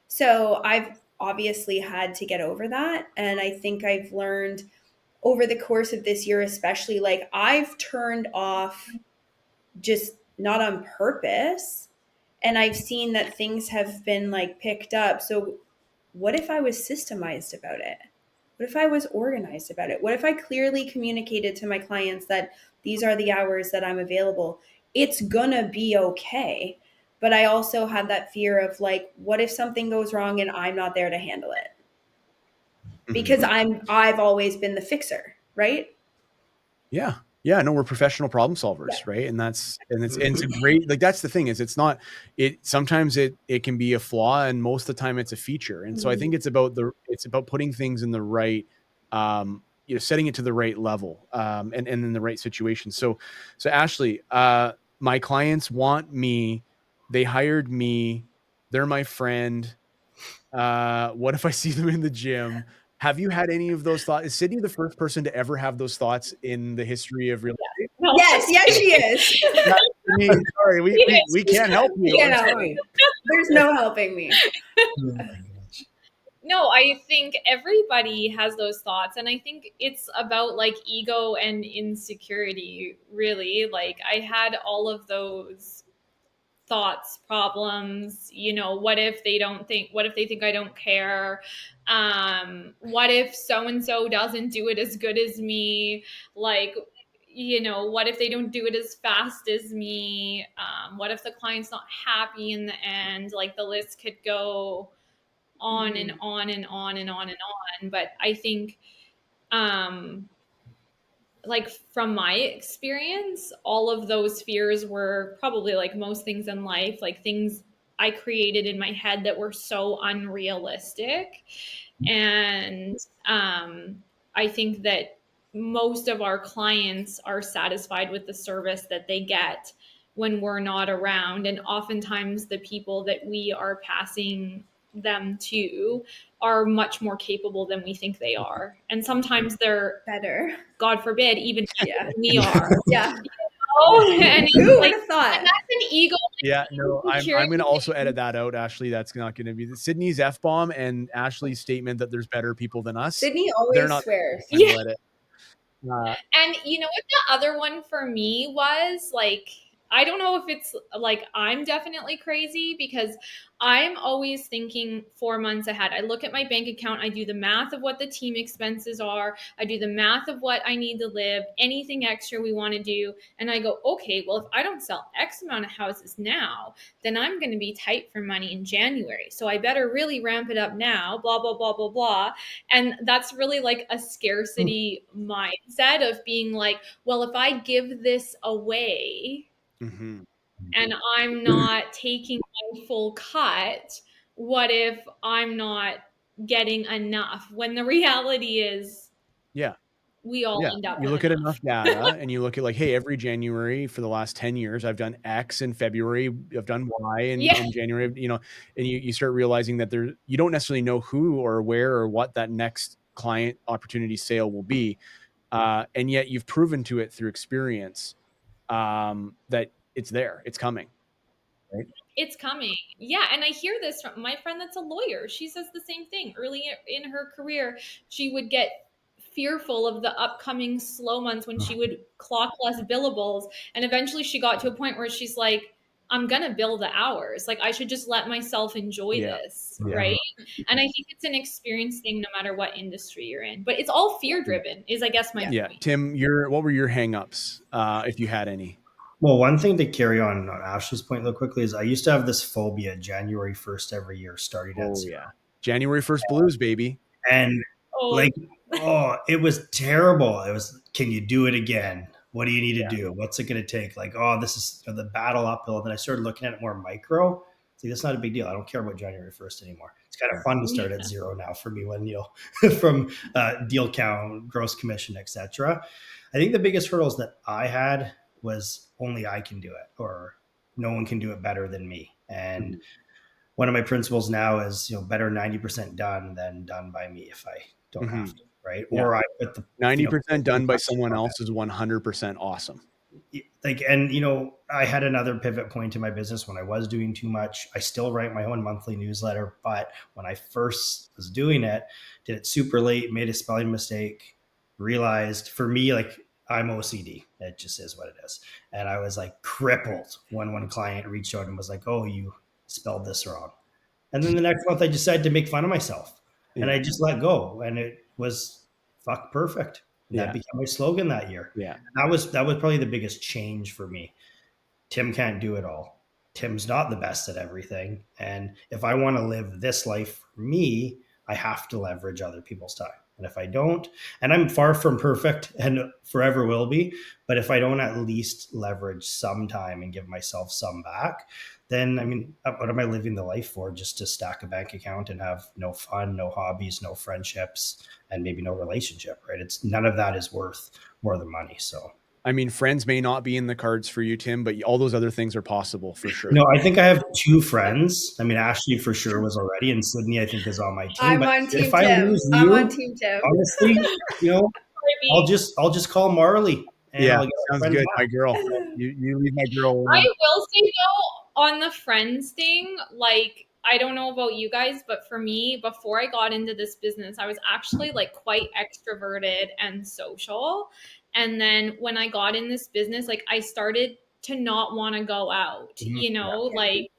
So I've obviously had to get over that. And I think I've learned over the course of this year, especially, like, I've turned off just not on purpose. And I've seen that things have been like picked up. So what if I was systemized about it? What if I was organized about it? What if I clearly communicated to my clients that these are the hours that I'm available? It's gonna be okay. But I also had that fear of, like, what if something goes wrong and I'm not there to handle it? Because mhm. I've always been the fixer, right? Yeah. Yeah, no, we're professional problem Yeah. solvers, right? And it's a great, like that's the thing is it's not, it sometimes it can be a flaw and most of the time it's a feature. And so I think Mhm. it's about putting things in the right you know, setting it to the right level and in the right situation. So Ashley, my clients want me, they hired me, they're my friend. What if I see them in the gym? Have you had any of those thoughts? Is Sydney the first person to ever have those thoughts in the history of real estate? No, Yes, yes, she is. Yeah, Sydney, sorry, we yes. can't help you. Can't I'm help sorry. me. There's no helping me. Oh my gosh. No, I think everybody has those thoughts. And I think it's about like ego and insecurity, really. Like, I had all of those thoughts, problems. What if they don't think, what if they think I don't care? What if so and so doesn't do it as good as me? Like, what if they don't do it as fast as me? What if the client's not happy in the end? Like, the list could go on and Mhm. on and on and on and on. But I think, um, like, from my experience, all of those fears were probably, like most things in life, like things I created in my head that were so unrealistic. And I think that most of our clients are satisfied with the service that they get when we're not around. And oftentimes, the people that we are passing them to are much more capable than we think they are. And sometimes they're, Better. God forbid, even Yeah. we are. Yeah. Oh, and it's Who would like, have thought? and that's an ego Yeah, no, I'm insecurity gonna also thing. edit that out, Ashley. That's not gonna be Sydney's F bomb and Ashley's statement that there's better people than us. Sydney They're always not swears. gonna Yeah. handle it. And you know what the other one for me was? Like, I don't know if it's like I'm definitely crazy because I'm always thinking 4 months ahead. I look at my bank account, I do the math of what the team expenses are, I do the math of what I need to live, anything extra we want to do, and I go, okay, well, if I don't sell X amount of houses now, then I'm going to be tight for money in January. So I better really ramp it up now, blah, blah, blah, blah, blah. And that's really like a scarcity mindset of being like, well, if I give this away, Mm-hmm. and I'm not taking my full cut, what if I'm not getting enough? When the reality is Yeah. we all Yeah. end up You with look at enough. enough data and you look at like, hey, every January for the last 10 years, I've done X. In February, I've done Y. And Yeah, in January, and you start realizing that you don't necessarily know who or where or what that next client opportunity sale will be. And yet you've proven to it through experience that it's there, it's coming. Right. it's coming. Yeah, and I hear this from my friend that's a lawyer. She says the same thing. Early in her career, she would get fearful of the upcoming slow months when she would clock less billables, and eventually she got to a point where she's like, I'm gonna bill the hours. Like I should just let myself enjoy Yeah. this, Yeah. right? And I think it's an experience thing no matter what industry you're in. But it's all fear driven, is I guess my Yeah. point. Tim, what were your hangups, if you had any? Well, one thing to carry on Ashley's point real quickly is I used to have this phobia January 1st every year starting at Oh zero. yeah. January 1st blues, baby. And Oh, like, oh, it was terrible. It was, can you do it again? What do you need to Yeah. do? What's it going to take? Like, oh, this is the battle uphill. Then I started looking at it more micro. See, that's not a big deal. I don't care about January 1st anymore. It's kind of fun to start at zero now for me when, from deal count, gross commission, etc. I think the biggest hurdles that I had was only I can do it, or no one can do it better than me. And Mhm. one of my principles now is, better 90% done than done by me if I don't have Mhm. to, right? Yeah. Or I put the 90% done by finishing someone touches on else is 100% awesome. it. Like, and I had another pivot point in my business when I was doing too much. I still write my own monthly newsletter, but when I first was doing it, did it super late, made a spelling mistake, realized for me, like, I'm OCD. It just is what it is. And I was like crippled when one client reached out and was like, "Oh, you spelled this wrong." And then the next month, I decided to make fun of myself, and Yeah. I just let go, and it was fuck perfect. And that Yeah. became my slogan that year. Yeah. That was probably the biggest change for me. Tim can't do it all. Tim's not the best at everything, and if I want to live this life for me, I have to leverage other people's time. And if I don't, and I'm far from perfect and forever will be, but if I don't at least leverage some time and give myself some back, then I mean, what am I living the life for? Just to stack a bank account and have no fun, no hobbies, no friendships, and maybe no relationship, right? It's none of that is worth more than money. So I mean, friends may not be in the cards for you, Tim, but all those other things are possible for sure. I think I have two friends. I mean, Ashley for sure was already, and Sydney I think is on my team. I'm But on if Team I Tim. lose I'm on you, Team Tim. honestly, you know, maybe. I'll just call Marley and Yeah. I'll get a Sounds friend good. back. My girl. You leave my girl I alone. will say though, on the friends thing, like I don't know about you guys, but for me, before I got into this business, I was actually like quite extroverted and social. And then when I got in this business, like I started to not want to go out, Mhm. Yeah. like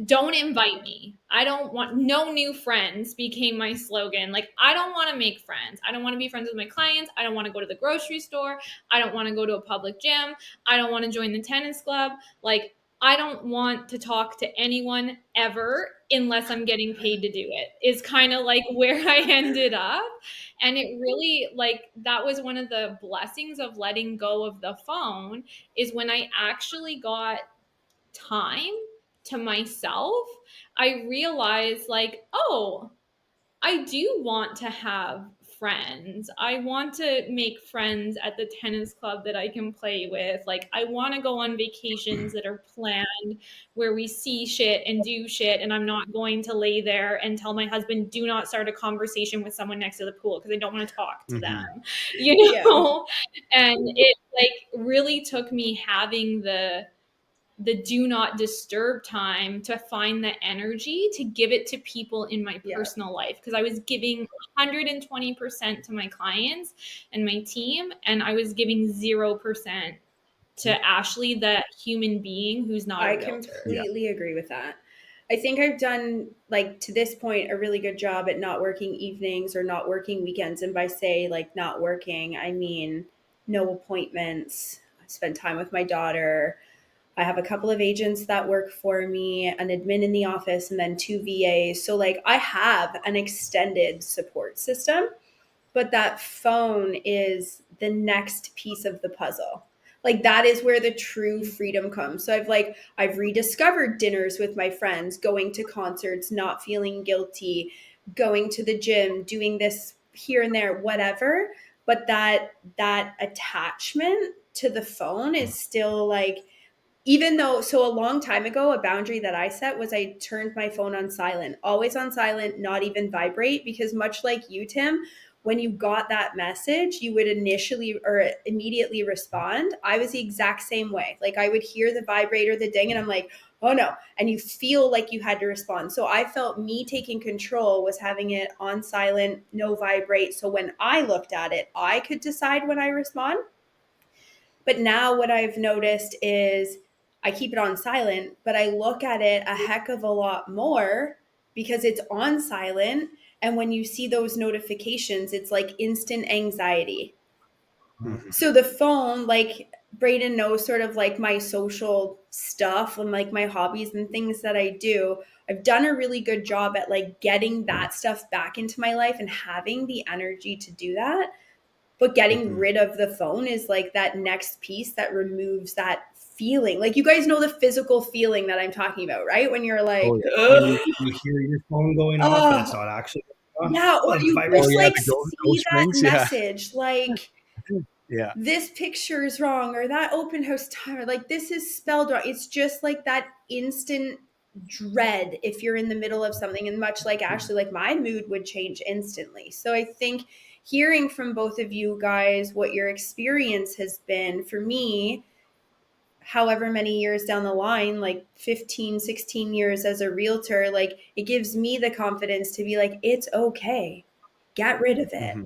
don't invite me. I don't want no new friends became my slogan. Like I don't want to make friends. I don't want to be friends with my clients. I don't want to go to the grocery store. I don't want to go to a public gym. I don't want to join the tennis club. Like I don't want to talk to anyone ever unless I'm getting paid to do it. Is kind of like where I ended up. And it really like that was one of the blessings of letting go of the phone is when I actually got time to myself, I realized like, oh, I do want to have friends. I want to make friends at the tennis club that I can play with. Like, I want to go on vacations that are planned where we see shit and do shit. And I'm not going to lay there and tell my husband, do not start a conversation with someone next to the pool because I don't want to talk to Mhm. them, Yeah. And it like really took me having the do not disturb time to find the energy to give it to people in my Yeah. personal life because I was giving 120% to my clients and my team and I was giving 0% to Ashley, the human being who's not a I realtor. completely agree with that. I think I've done, like, to this point, a really good job at not working evenings or not working weekends. And by say, like, not working, I mean no appointments. I spend time with my daughter. I have a couple of agents that work for me, an admin in the office, and then 2 VAs. So, like, I have an extended support system, but that phone is the next piece of the puzzle. Like, that is where the true freedom comes. So I've rediscovered dinners with my friends, going to concerts, not feeling guilty, going to the gym, doing this here and there, whatever. But that attachment to the phone is still like, even though, so a long time ago, a boundary that I set was I turned my phone on silent, always on silent, not even vibrate, because much like you, Tim, when you got that message, you would initially or immediately respond. I was the exact same way. Like, I would hear the vibrator, the ding, and I'm like, oh no. And you feel like you had to respond. So I felt me taking control was having it on silent, no vibrate. So when I looked at it, I could decide when I respond. But now what I've noticed is I keep it on silent, but I look at it a heck of a lot more because it's on silent. And when you see those notifications, it's like instant anxiety. Mhm. So the phone, like, Braden knows sort of like my social stuff and like my hobbies and things that I do. I've done a really good job at like getting that stuff back into my life and having the energy to do that. But getting Mhm. rid of the phone is like that next piece that removes that feeling. Like, you guys know the physical feeling that I'm talking about, right? When you're Oh like, yeah. When you hear your phone going off and it's oh, not actually going off, yeah, or it you Oh vibrates. just yeah, like the see ghost that rings. Yeah. message, like, Yeah. this picture is wrong, or that open house timer, like, this is spelled wrong. It's just like that instant dread if you're in the middle of something. And much like Ashley, like, my mood would change instantly. So I think hearing from both of you guys what your experience has been, for me, however many years down the line, like 15, 16 years as a realtor, like, it gives me the confidence to be like, it's okay. Get rid of it Mhm.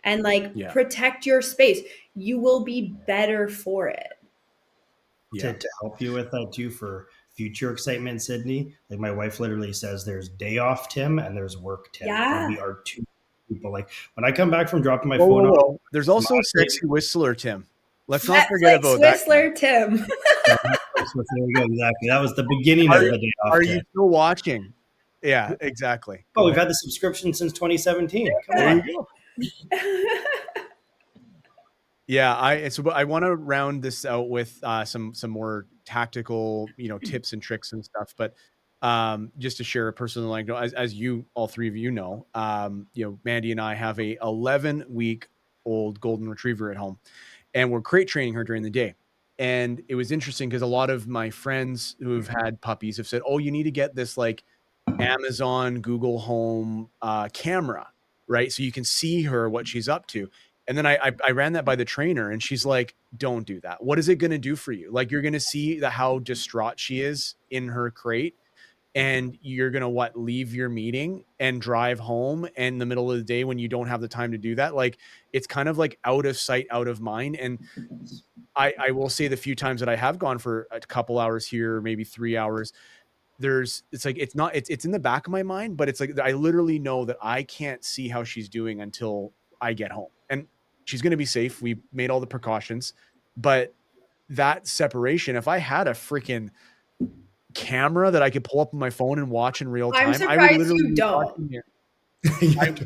and like Yeah. protect your space. You will be better for it. Yeah. To help you with that too for future excitement, Sydney. Like, my wife literally says there's day off Tim and there's work Tim, and Yeah. we are two people. Like, when I come back from dropping my Whoa, whoa, phone off, whoa. There's also sexy whistler Tim. Let's not forget Netflix about that guy. Whistler Tim. there we go. Exactly. That was the beginning Are of the day off are Tim. you still watching? Yeah, exactly. Oh, Go we've ahead. had the subscription since 2017. Come There on. you go. Yeah, I want to round this out with some more tactical, tips and tricks and stuff. But just to share a personal anecdote, as you all three of you know, Mandy and I have a 11-week old golden retriever at home, and we're crate training her during the day. And it was interesting because a lot of my friends who have had puppies have said, "Oh, you need to get this like Amazon, Google Home camera, right? So you can see her what she's up to." And then I ran that by the trainer, and she's like, "Don't do that. What is it going to do for you? Like, you're going to see how distraught she is in her crate, and you're going to leave your meeting and drive home in the middle of the day when you don't have the time to do that. Like, it's kind of like out of sight, out of mind." And I will say the few times that I have gone for a couple hours here, maybe 3 hours, it's in the back of my mind, but it's like I literally know that I can't see how she's doing until I get home. And she's going to be safe. We made all the precautions, but that separation, if I had a freaking camera that I could pull up on my phone and watch in real I'm time, I would surprised literally you be don't. watching it.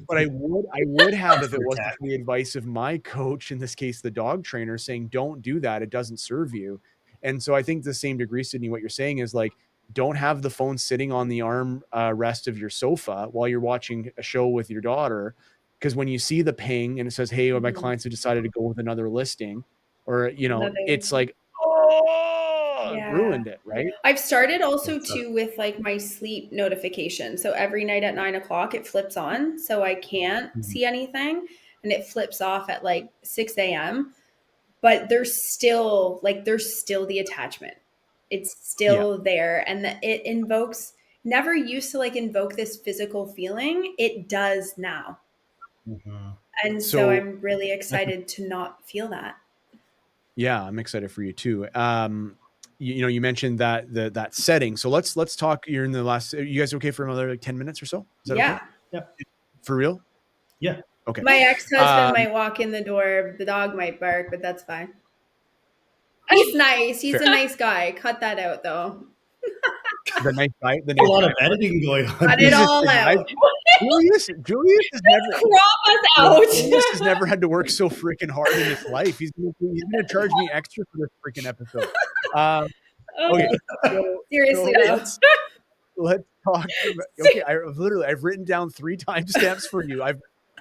But I would have if it For wasn't attack. for the advice of my coach, in this case, the dog trainer, saying, "Don't do that. It doesn't serve you." And so I think to the same degree, Sydney, what you're saying is like, don't have the phone sitting on the arm rest of your sofa while you're watching a show with your daughter. Because when you see the ping and it says, "Hey, my Mhm. clients have decided to go with another listing," or, Another, it's like, oh, yeah. ruined it, right? I've started also It's too with like my sleep notification. So every night at 9 o'clock, it flips on. So I can't see anything, and it flips off at like 6 a.m. But there's still the attachment. It's Yeah. still there. And it invokes, never used to like invoke this physical feeling. It does now. Mhm. Mhm. And so So I'm really excited to not feel that. Yeah, I'm excited for you too. You mentioned that setting. So let's talk. You're in the last. Are you guys okay for another like 10 minutes or so? Is that okay? Yeah. Yeah. For real? Yeah. Okay. My ex-husband Um, might walk in the door, the dog might bark, but that's fine. He's nice. He's fair. a nice guy. Cut that out though. The nice guy. The A nice lot guy. of editing going on. Cut it He's Here. just all the nice. out. Julius has never. Crop us Yeah, out. Julius has never had to work so freaking hard in his life. He's gonna charge me extra for this freaking episode. Um, okay, Seriously so though. let's talk. Okay, I've written down 3 timestamps for you.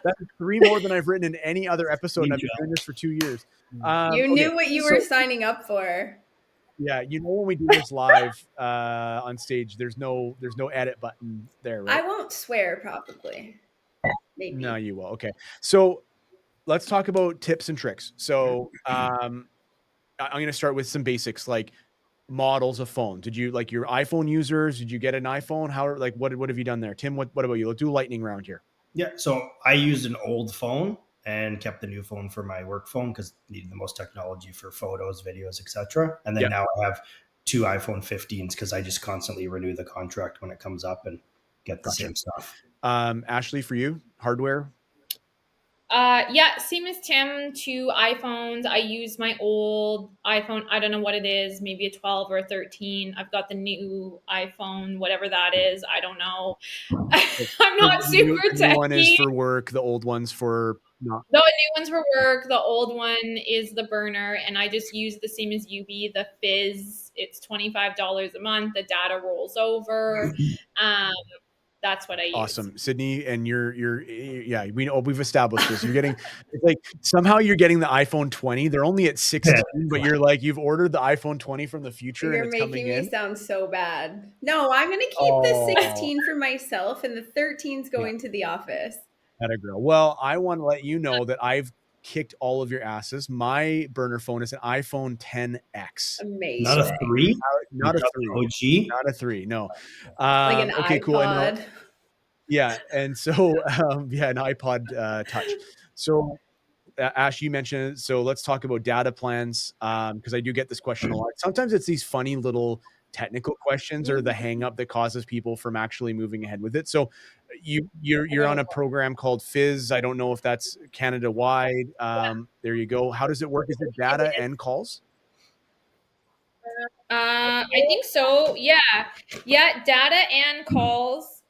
That's 3 more than I've written in any other episode, and I've been doing this for 2 years. You Okay, knew what you so were signing up for. yeah, when we do this live on stage, there's no edit button there, right? I won't swear probably. Maybe. No, you will. Okay, so let's talk about tips and tricks. So I'm going to start with some basics like models of phone. Did you like your iPhone users? Did you get an iPhone? How like what have you done there, Tim? What about you? Let's do a lightning round here. Yeah. So I used an old phone and kept the new phone for my work phone because needed the most technology for photos, videos, etc. And then Yeah. now I have 2 iPhone 15s because I just constantly renew the contract when it comes up and get the Gotcha. same stuff. Ashley, for you, hardware. Yeah, same as Tim, 2 iPhones. I use my old iPhone. I don't know what it is, maybe a 12 or a 13. I've got the new iPhone, whatever that is. I don't know. I'm not super The new one is techy. for work. The old one's for not. The new one's for work. The old one is the burner, and I just use the same as UB, the Fizz. It's $25 a month. The data rolls over. That's what I use. Awesome, Sydney, and yeah, we've established this. You're getting it's like somehow you're getting the iPhone 20. They're only at 16, but you're like you've ordered the iPhone 20 from the future You're and it's coming making me in. sound so bad. No, I'm gonna keep the 16 for myself and the 13's going to the office. Atta girl. Well, I want to let you know that I've kicked all of your asses. My burner phone is an iPhone 10X. Amazing. Not a 3? Not a 3. OG? Not a 3. No. Like an okay, iPod. cool. And yeah, and so yeah, an iPod Touch. So Ash, you mentioned it. So let's talk about data plans because I do get this question a lot. Sometimes it's these funny little technical questions or the hang up that causes people from actually moving ahead with it. So you're on a program called Fizz. I don't know if that's Canada wide. There you go. How does it work? Is it data and calls? I think so. Yeah. Data and calls,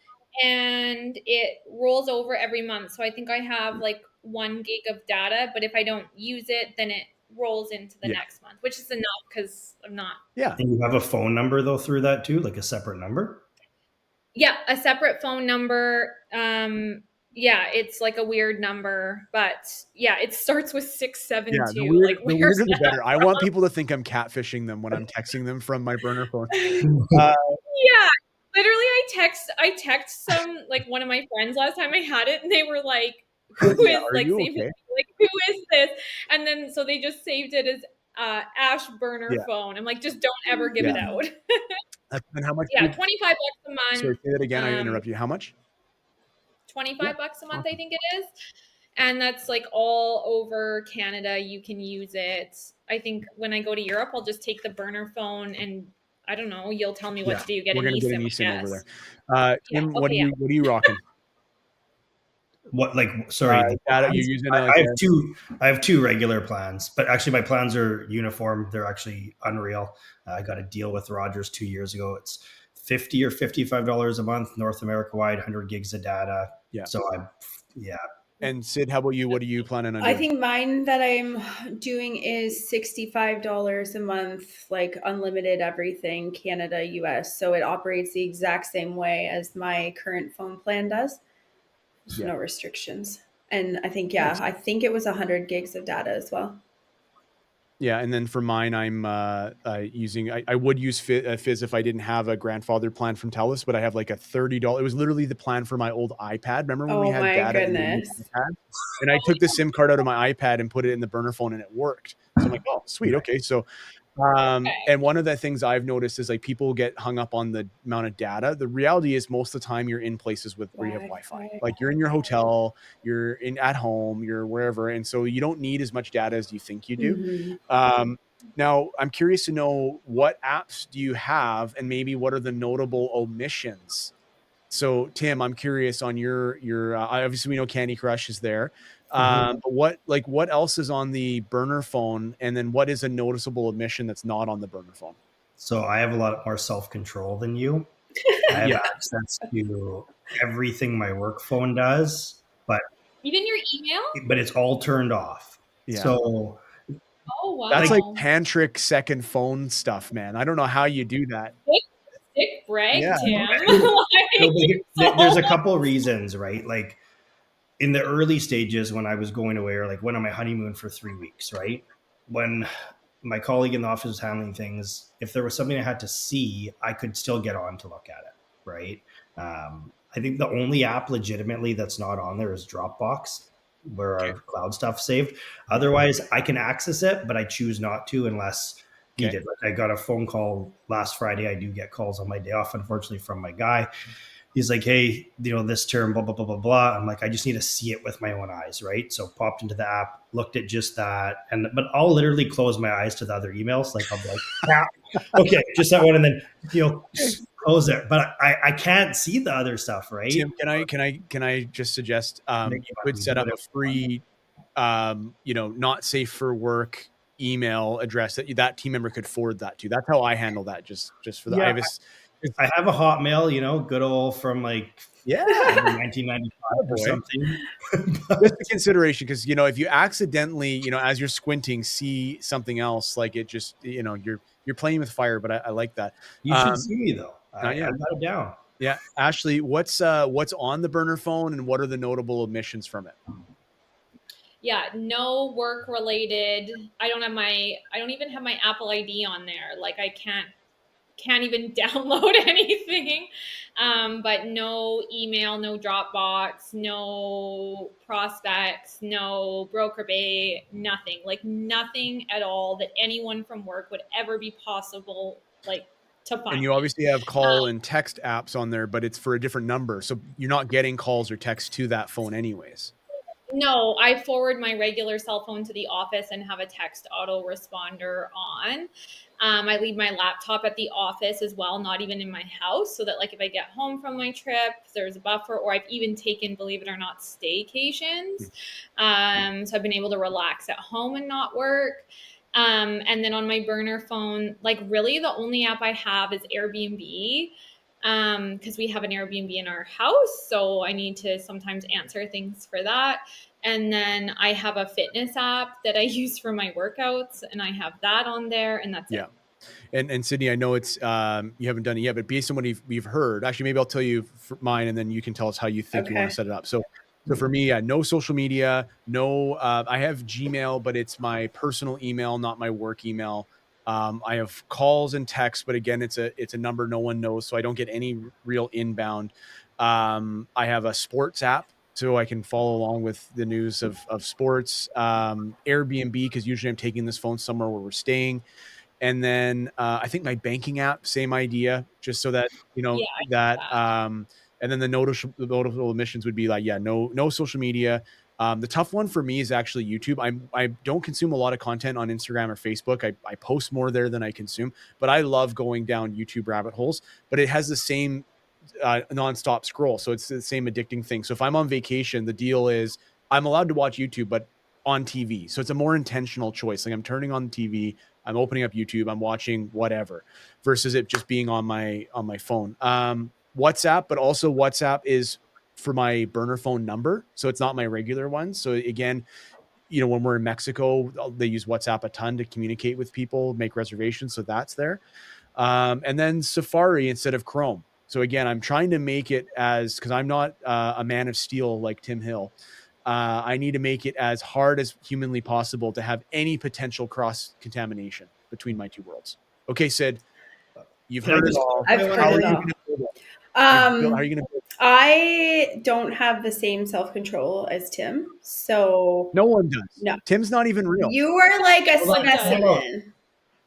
and it rolls over every month. So I think I have like 1 gig of data, but if I don't use it, then it rolls into the next month, which is enough because I'm not. Yeah. And you have a phone number though through that too, like a separate number? Yeah, a separate phone number. Yeah, it's like a weird number, but yeah, it starts with 672. Yeah, the weirder the better. I want people to think I'm catfishing them when I'm texting them from my burner phone. Yeah, literally, I text some like one of my friends last time I had it, and they were like, "Who is like okay? like who is this?" And then so they just saved it as Ash burner phone. I'm like, just don't ever give it out. And how much? Yeah, $25 a month. Sorry, say that again. I interrupt you. How much? $25 a month, I think it is. And that's like all over Canada. You can use it. I think when I go to Europe, I'll just take the burner phone and I don't know. You'll tell me what to do. We're gonna get an eSIM over there. Tim, what are you rocking? What sorry, data you're using? I have two regular plans, but actually my plans are uniform. They're actually unreal. I got a deal with Rogers 2 years ago. It's $50 or $55 a month, North America wide, 100 gigs of data. Yeah. So And Sid, how about you? What are you planning on doing? I think mine that I'm doing is $65 a month, like unlimited everything, Canada, US. So it operates the exact same way as my current phone plan does. No restrictions. And I think, I think it was 100 gigs of data as well. Yeah, and then for mine, I'm using. I would use Fizz if I didn't have a grandfather plan from TELUS, but I have like a $30. It was literally the plan for my old iPad. Remember when we had data in the iPad? And I took the SIM card out of my iPad and put it in the burner phone, and it worked. So I'm like, oh, sweet, okay. So And one of the things I've noticed is like people get hung up on the amount of data. The reality is most of the time you're in places where you have Wi-Fi. Like you're in your hotel, you're in at home, you're wherever, and so you don't need as much data as you think you do. Mm-hmm. Now, I'm curious to know what apps do you have, and maybe what are the notable omissions. So, Tim, I'm curious on your. Obviously, we know Candy Crush is there, but what else is on the burner phone, and then what is a noticeable omission that's not on the burner phone? So I have a lot more self-control than you. I have Yeah, access to everything my work phone does, Even your email? but it's all turned off. yeah. So Oh That's like wow. tantric second phone stuff, man. I don't know how you do that. Sick Yeah. brag, Tim. no, Like, there's a so couple reasons, right? Like in the early stages when I was going away, or like went on my honeymoon for 3 weeks, right? When my colleague in the office was handling things, if there was something I had to see, I could still get on to look at it, right? I think the only app legitimately that's not on there is Dropbox, where Okay. our cloud stuff's saved. Otherwise, I can access it, but I choose not to unless Okay. needed. Like I got a phone call last Friday. I do get calls on my day off, unfortunately, from my guy. He's like, hey, this term, blah, blah, blah, blah, blah. I'm like, I just need to see it with my own eyes, right? So popped into the app, looked at just that. But I'll literally close my eyes to the other emails. Like I'll be like, okay, just that one. And then, close it. But I can't see the other stuff, right? Tim, can I just suggest Make you could buttons, do set up whatever. a free not safe for work email address that team member could forward that to. That's how I handle that. Just for the Yeah, I have a Hotmail, good old from like yeah, 1995 or boy. something. Just a consideration, because if you accidentally, as you're squinting, see something else, like it just, you're playing with fire. But I like that. You should see me though. I Yeah, got it down. yeah. Ashley, what's on the burner phone, and what are the notable omissions from it? yeah, no work related. I don't even have my Apple ID on there. Like I can't even download anything. But no email, no Dropbox, no prospects, no broker bay, nothing. Like nothing at all that anyone from work would ever be possible like to And find you me. obviously have call and text apps on there, but it's for a different number, so you're not getting calls or texts to that phone anyways. No, I forward my regular cell phone to the office and have a text autoresponder on. I leave my laptop at the office as well, not even in my house, so that like if I get home from my trip, there's a buffer. Or I've even taken, believe it or not, staycations. So I've been able to relax at home and not work. And then on my burner phone, like really the only app I have is Airbnb, because we have an Airbnb in our house, so I need to sometimes answer things for that. And then I have a fitness app that I use for my workouts, and I have that on there, and that's Yeah. it. And Sydney, I know it's you haven't done it yet, but based on what we've heard, actually, maybe I'll tell you for mine, and then you can tell us how you think you want to Okay. set it up. So for me, no social media, no. I have Gmail, but it's my personal email, not my work email. I have calls and texts, but again, it's a number no one knows, so I don't get any real inbound. I have a sports app, so I can follow along with the news of sports. Airbnb, because usually I'm taking this phone somewhere where we're staying. And then I think my banking app, same idea, just so that Yeah, I use that. that. And then the notable emissions would be like, yeah, no social media. The tough one for me is actually YouTube. I don't consume a lot of content on Instagram or Facebook. I post more there than I consume, but I love going down YouTube rabbit holes. But it has the same nonstop scroll, so it's the same addicting thing. So if I'm on vacation, the deal is I'm allowed to watch YouTube, but on TV. So it's a more intentional choice. Like I'm turning on the TV, I'm opening up YouTube, I'm watching whatever, versus it just being on my phone. WhatsApp, but also WhatsApp is for my burner phone number, so it's not my regular one. So again, when we're in Mexico, they use WhatsApp a ton to communicate with people, make reservations, so that's there. And then Safari instead of Chrome. So again, I'm trying to make it because I'm not a man of steel like Tim Hill. I need to make it as hard as humanly possible to have any potential cross contamination between my two worlds. Okay, Sid, you've Can I heard it just all. I've How heard are it you all. going to build it? How are Um, you going to build it? I don't have the same self control as Tim, so No one does. no. Tim's not even real. You are like a hold on, One does. time out. specimen.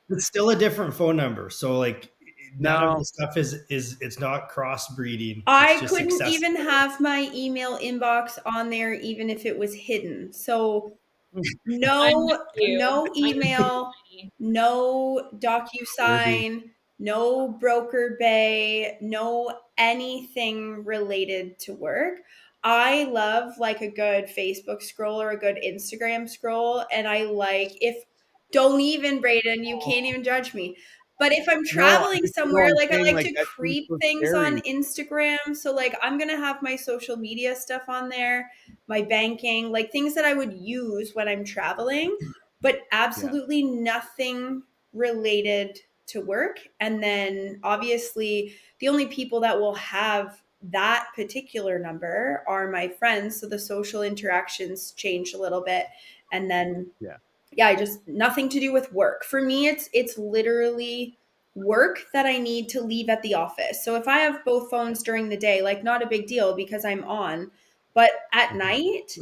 It's still a different phone number. So like none of No. the stuff is it's not crossbreeding. It's I just couldn't even accessible. have my email inbox on there even if it was hidden. So I'm with no, you. no I'm with email, you. no Ruby. DocuSign, no Broker Bay, no anything related to work. I love like a good Facebook scroll or a good Instagram scroll. And I like if, don't even, Braden, you can't even judge me. But if I'm No, traveling no, somewhere, I'm like I saying like like to that seems creep so things on scary. Instagram. So like I'm gonna have my social media stuff on there, my banking, like things that I would use when I'm traveling, but Yeah. absolutely nothing related to work. And then obviously the only people that will have that particular number are my friends. So the social interactions change a little bit. And then Yeah. yeah, I just nothing to do with work. For me, it's literally work that I need to leave at the office. So if I have both phones during the day, like not a big deal because I'm on, but at Mhm. night,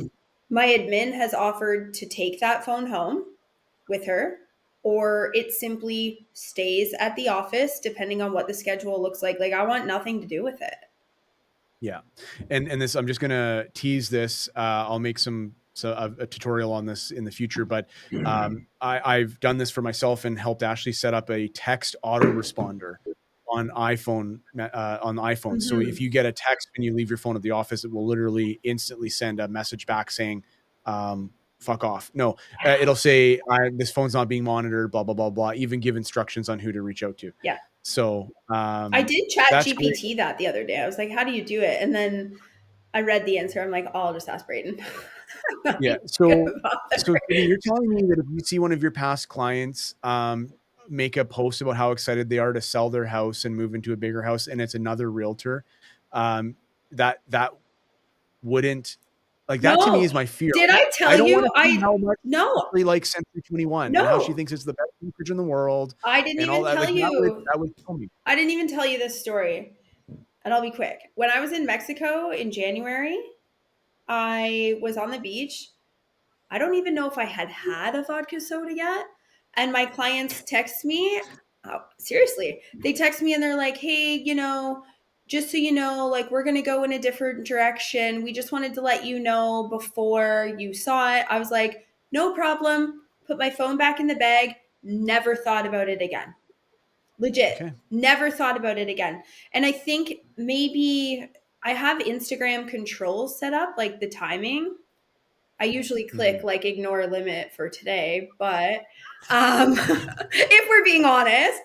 my admin has offered to take that phone home with her, or it simply stays at the office depending on what the schedule looks like. Like I want nothing to do with it. Yeah. And this, I'm just gonna tease this. I'll make a tutorial on this in the future, but I've done this for myself and helped Ashley set up a text autoresponder on on iPhone. So if Mhm. you get a text and you leave your phone at the office, it will literally instantly send a message back saying, fuck off. No, it'll say, this phone's not being monitored, blah, blah, blah, blah, even give instructions on who to reach out to. Yeah. So I did chat that's great. GPT that the other day. I was like, how do you do it? And then I read the answer. I'm like, oh, I'll just ask Brayden. I'm not Yeah. even So, gonna bother. Sydney, you're telling me that if you see one of your past clients make a post about how excited they are to sell their house and move into a bigger house, and it's another realtor, um, that wouldn't like that to me No, is my fear. did I I tell don't want you? to see how much No, Ashley likes Century 21 and how she no, thinks it's the best brokerage in the world I didn't and all even that. tell Like you. that would kill me. I didn't even tell you this story. And I'll be quick. When I was in Mexico in January, I was on the beach. I don't even know if I had had a vodka soda yet. And my clients text me. Oh, seriously, they text me and they're like, hey, just so you know, like we're going to go in a different direction. We just wanted to let you know before you saw it. I was like, no problem. Put my phone back in the bag. Never thought about it again. Legit. Okay. Never thought about it again. And I think maybe I have Instagram controls set up, like the timing. I usually click Mhm. like ignore limit for today, but if we're being honest,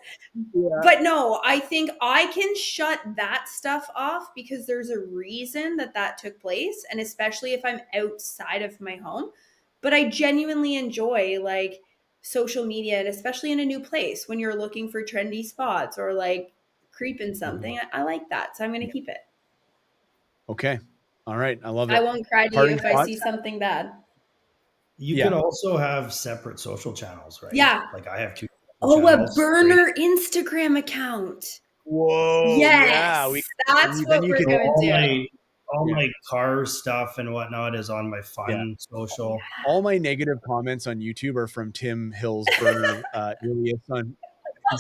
Yeah. but no, I think I can shut that stuff off because there's a reason that that took place, and especially if I'm outside of my home. But I genuinely enjoy like social media, and especially in a new place when you're looking for trendy spots or like creeping Mhm. something. I like that, so I'm going to Yeah. keep it. Okay. All right. I love I it. won't cry to you Parting if I see thoughts? something bad. You Yeah. can also have separate social channels, right? Yeah. Like I have two social Oh, a channels. Right. burner Instagram account. Whoa. Yeah. Yes, that's Then what you we're can, So going to do. all yeah. my car stuff and whatnot is on my Yeah. fun social. All my negative comments on YouTube are from Tim Hill's burner alias on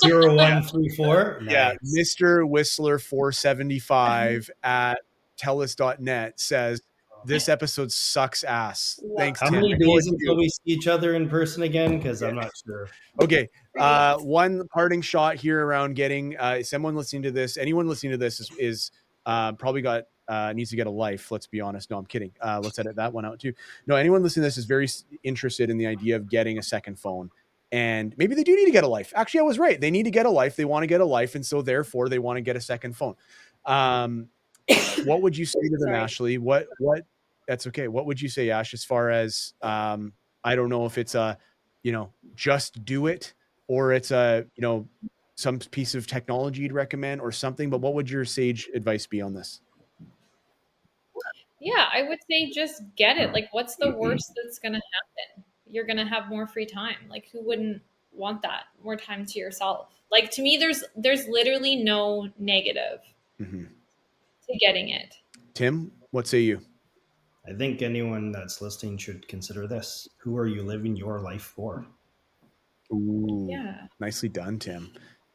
0134. yeah, Nice. Mr. Whistler 475 at tellus.net says this episode sucks ass. Love Thanks, How Tim. many I know what days you until do. we see each other in person again? Because Yeah. I'm not sure. Okay. 3 weeks. One parting shot here around getting someone listening to this, anyone listening to this is probably got needs to get a life. Let's be honest. No, I'm kidding. Let's edit that one out too. No, anyone listening to this is very interested in the idea of getting a second phone. And maybe they do need to get a life. Actually, I was right. They need to get a life. They want to get a life. And so therefore they want to get a second phone. What would you say to them, Sorry. Ashley? What that's okay. What would you say, Ash, as far as I don't know if it's just do it or it's some piece of technology you'd recommend or something, but what would your sage advice be on this? Yeah, I would say just get it. Like, what's the worst that's going to happen? You're going to have more free time. Like, who wouldn't want that? More time to yourself. Like, to me, there's literally no negative Mhm. to getting it. Tim, what say you? I think anyone that's listening should consider this. Who are you living your life for? Ooh, Yeah. nicely done, Tim.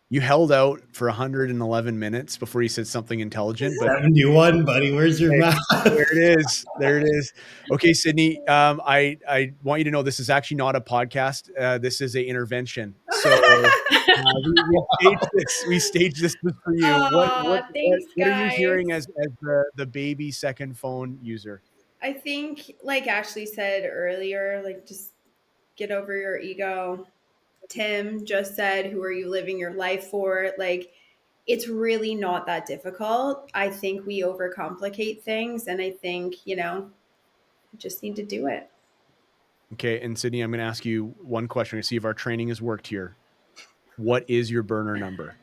You held out for 111 minutes before you said something intelligent, but 71, buddy. Where's your math? there it is. There it is. Okay, Sydney. I want you to know this is actually not a podcast. This is a intervention. So we staged this. We staged this for you. Thanks, What are you guys. hearing as the baby second phone user? I think, like Ashley said earlier, like just get over your ego. Tim just said, who are you living your life for? Like, it's really not that difficult. I think we overcomplicate things, and I think, you just need to do it. Okay, and Sydney, I'm going to ask you one question to see if our training has worked here. What is your burner number?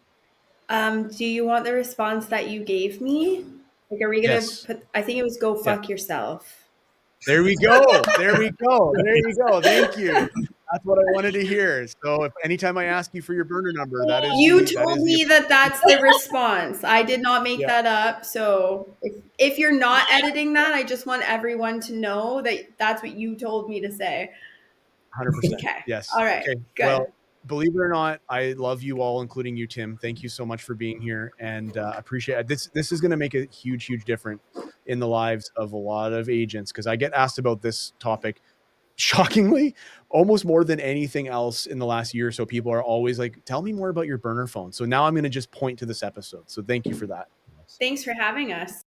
Do you want the response that you gave me? Like, are we gonna Yes. put? I think it was go Yeah. fuck yourself. There we go. There we go. There you go. Thank you. That's what I wanted to hear. So if anytime I ask you for your burner number, that is You the told me that that's the response. I did not make Yeah. that up. So if you're not editing that, I just want everyone to know that that's what you told me to say. 100%. Okay. Yes. All right. Okay. Good. Well, believe it or not, I love you all, including you, Tim. Thank you so much for being here, and appreciate it. This is going to make a huge difference in the lives of a lot of agents, because I get asked about this topic shockingly almost more than anything else in the last year or so. People are always like, tell me more about your burner phone. So now I'm going to just point to this episode. So thank you for that. Thanks for having us.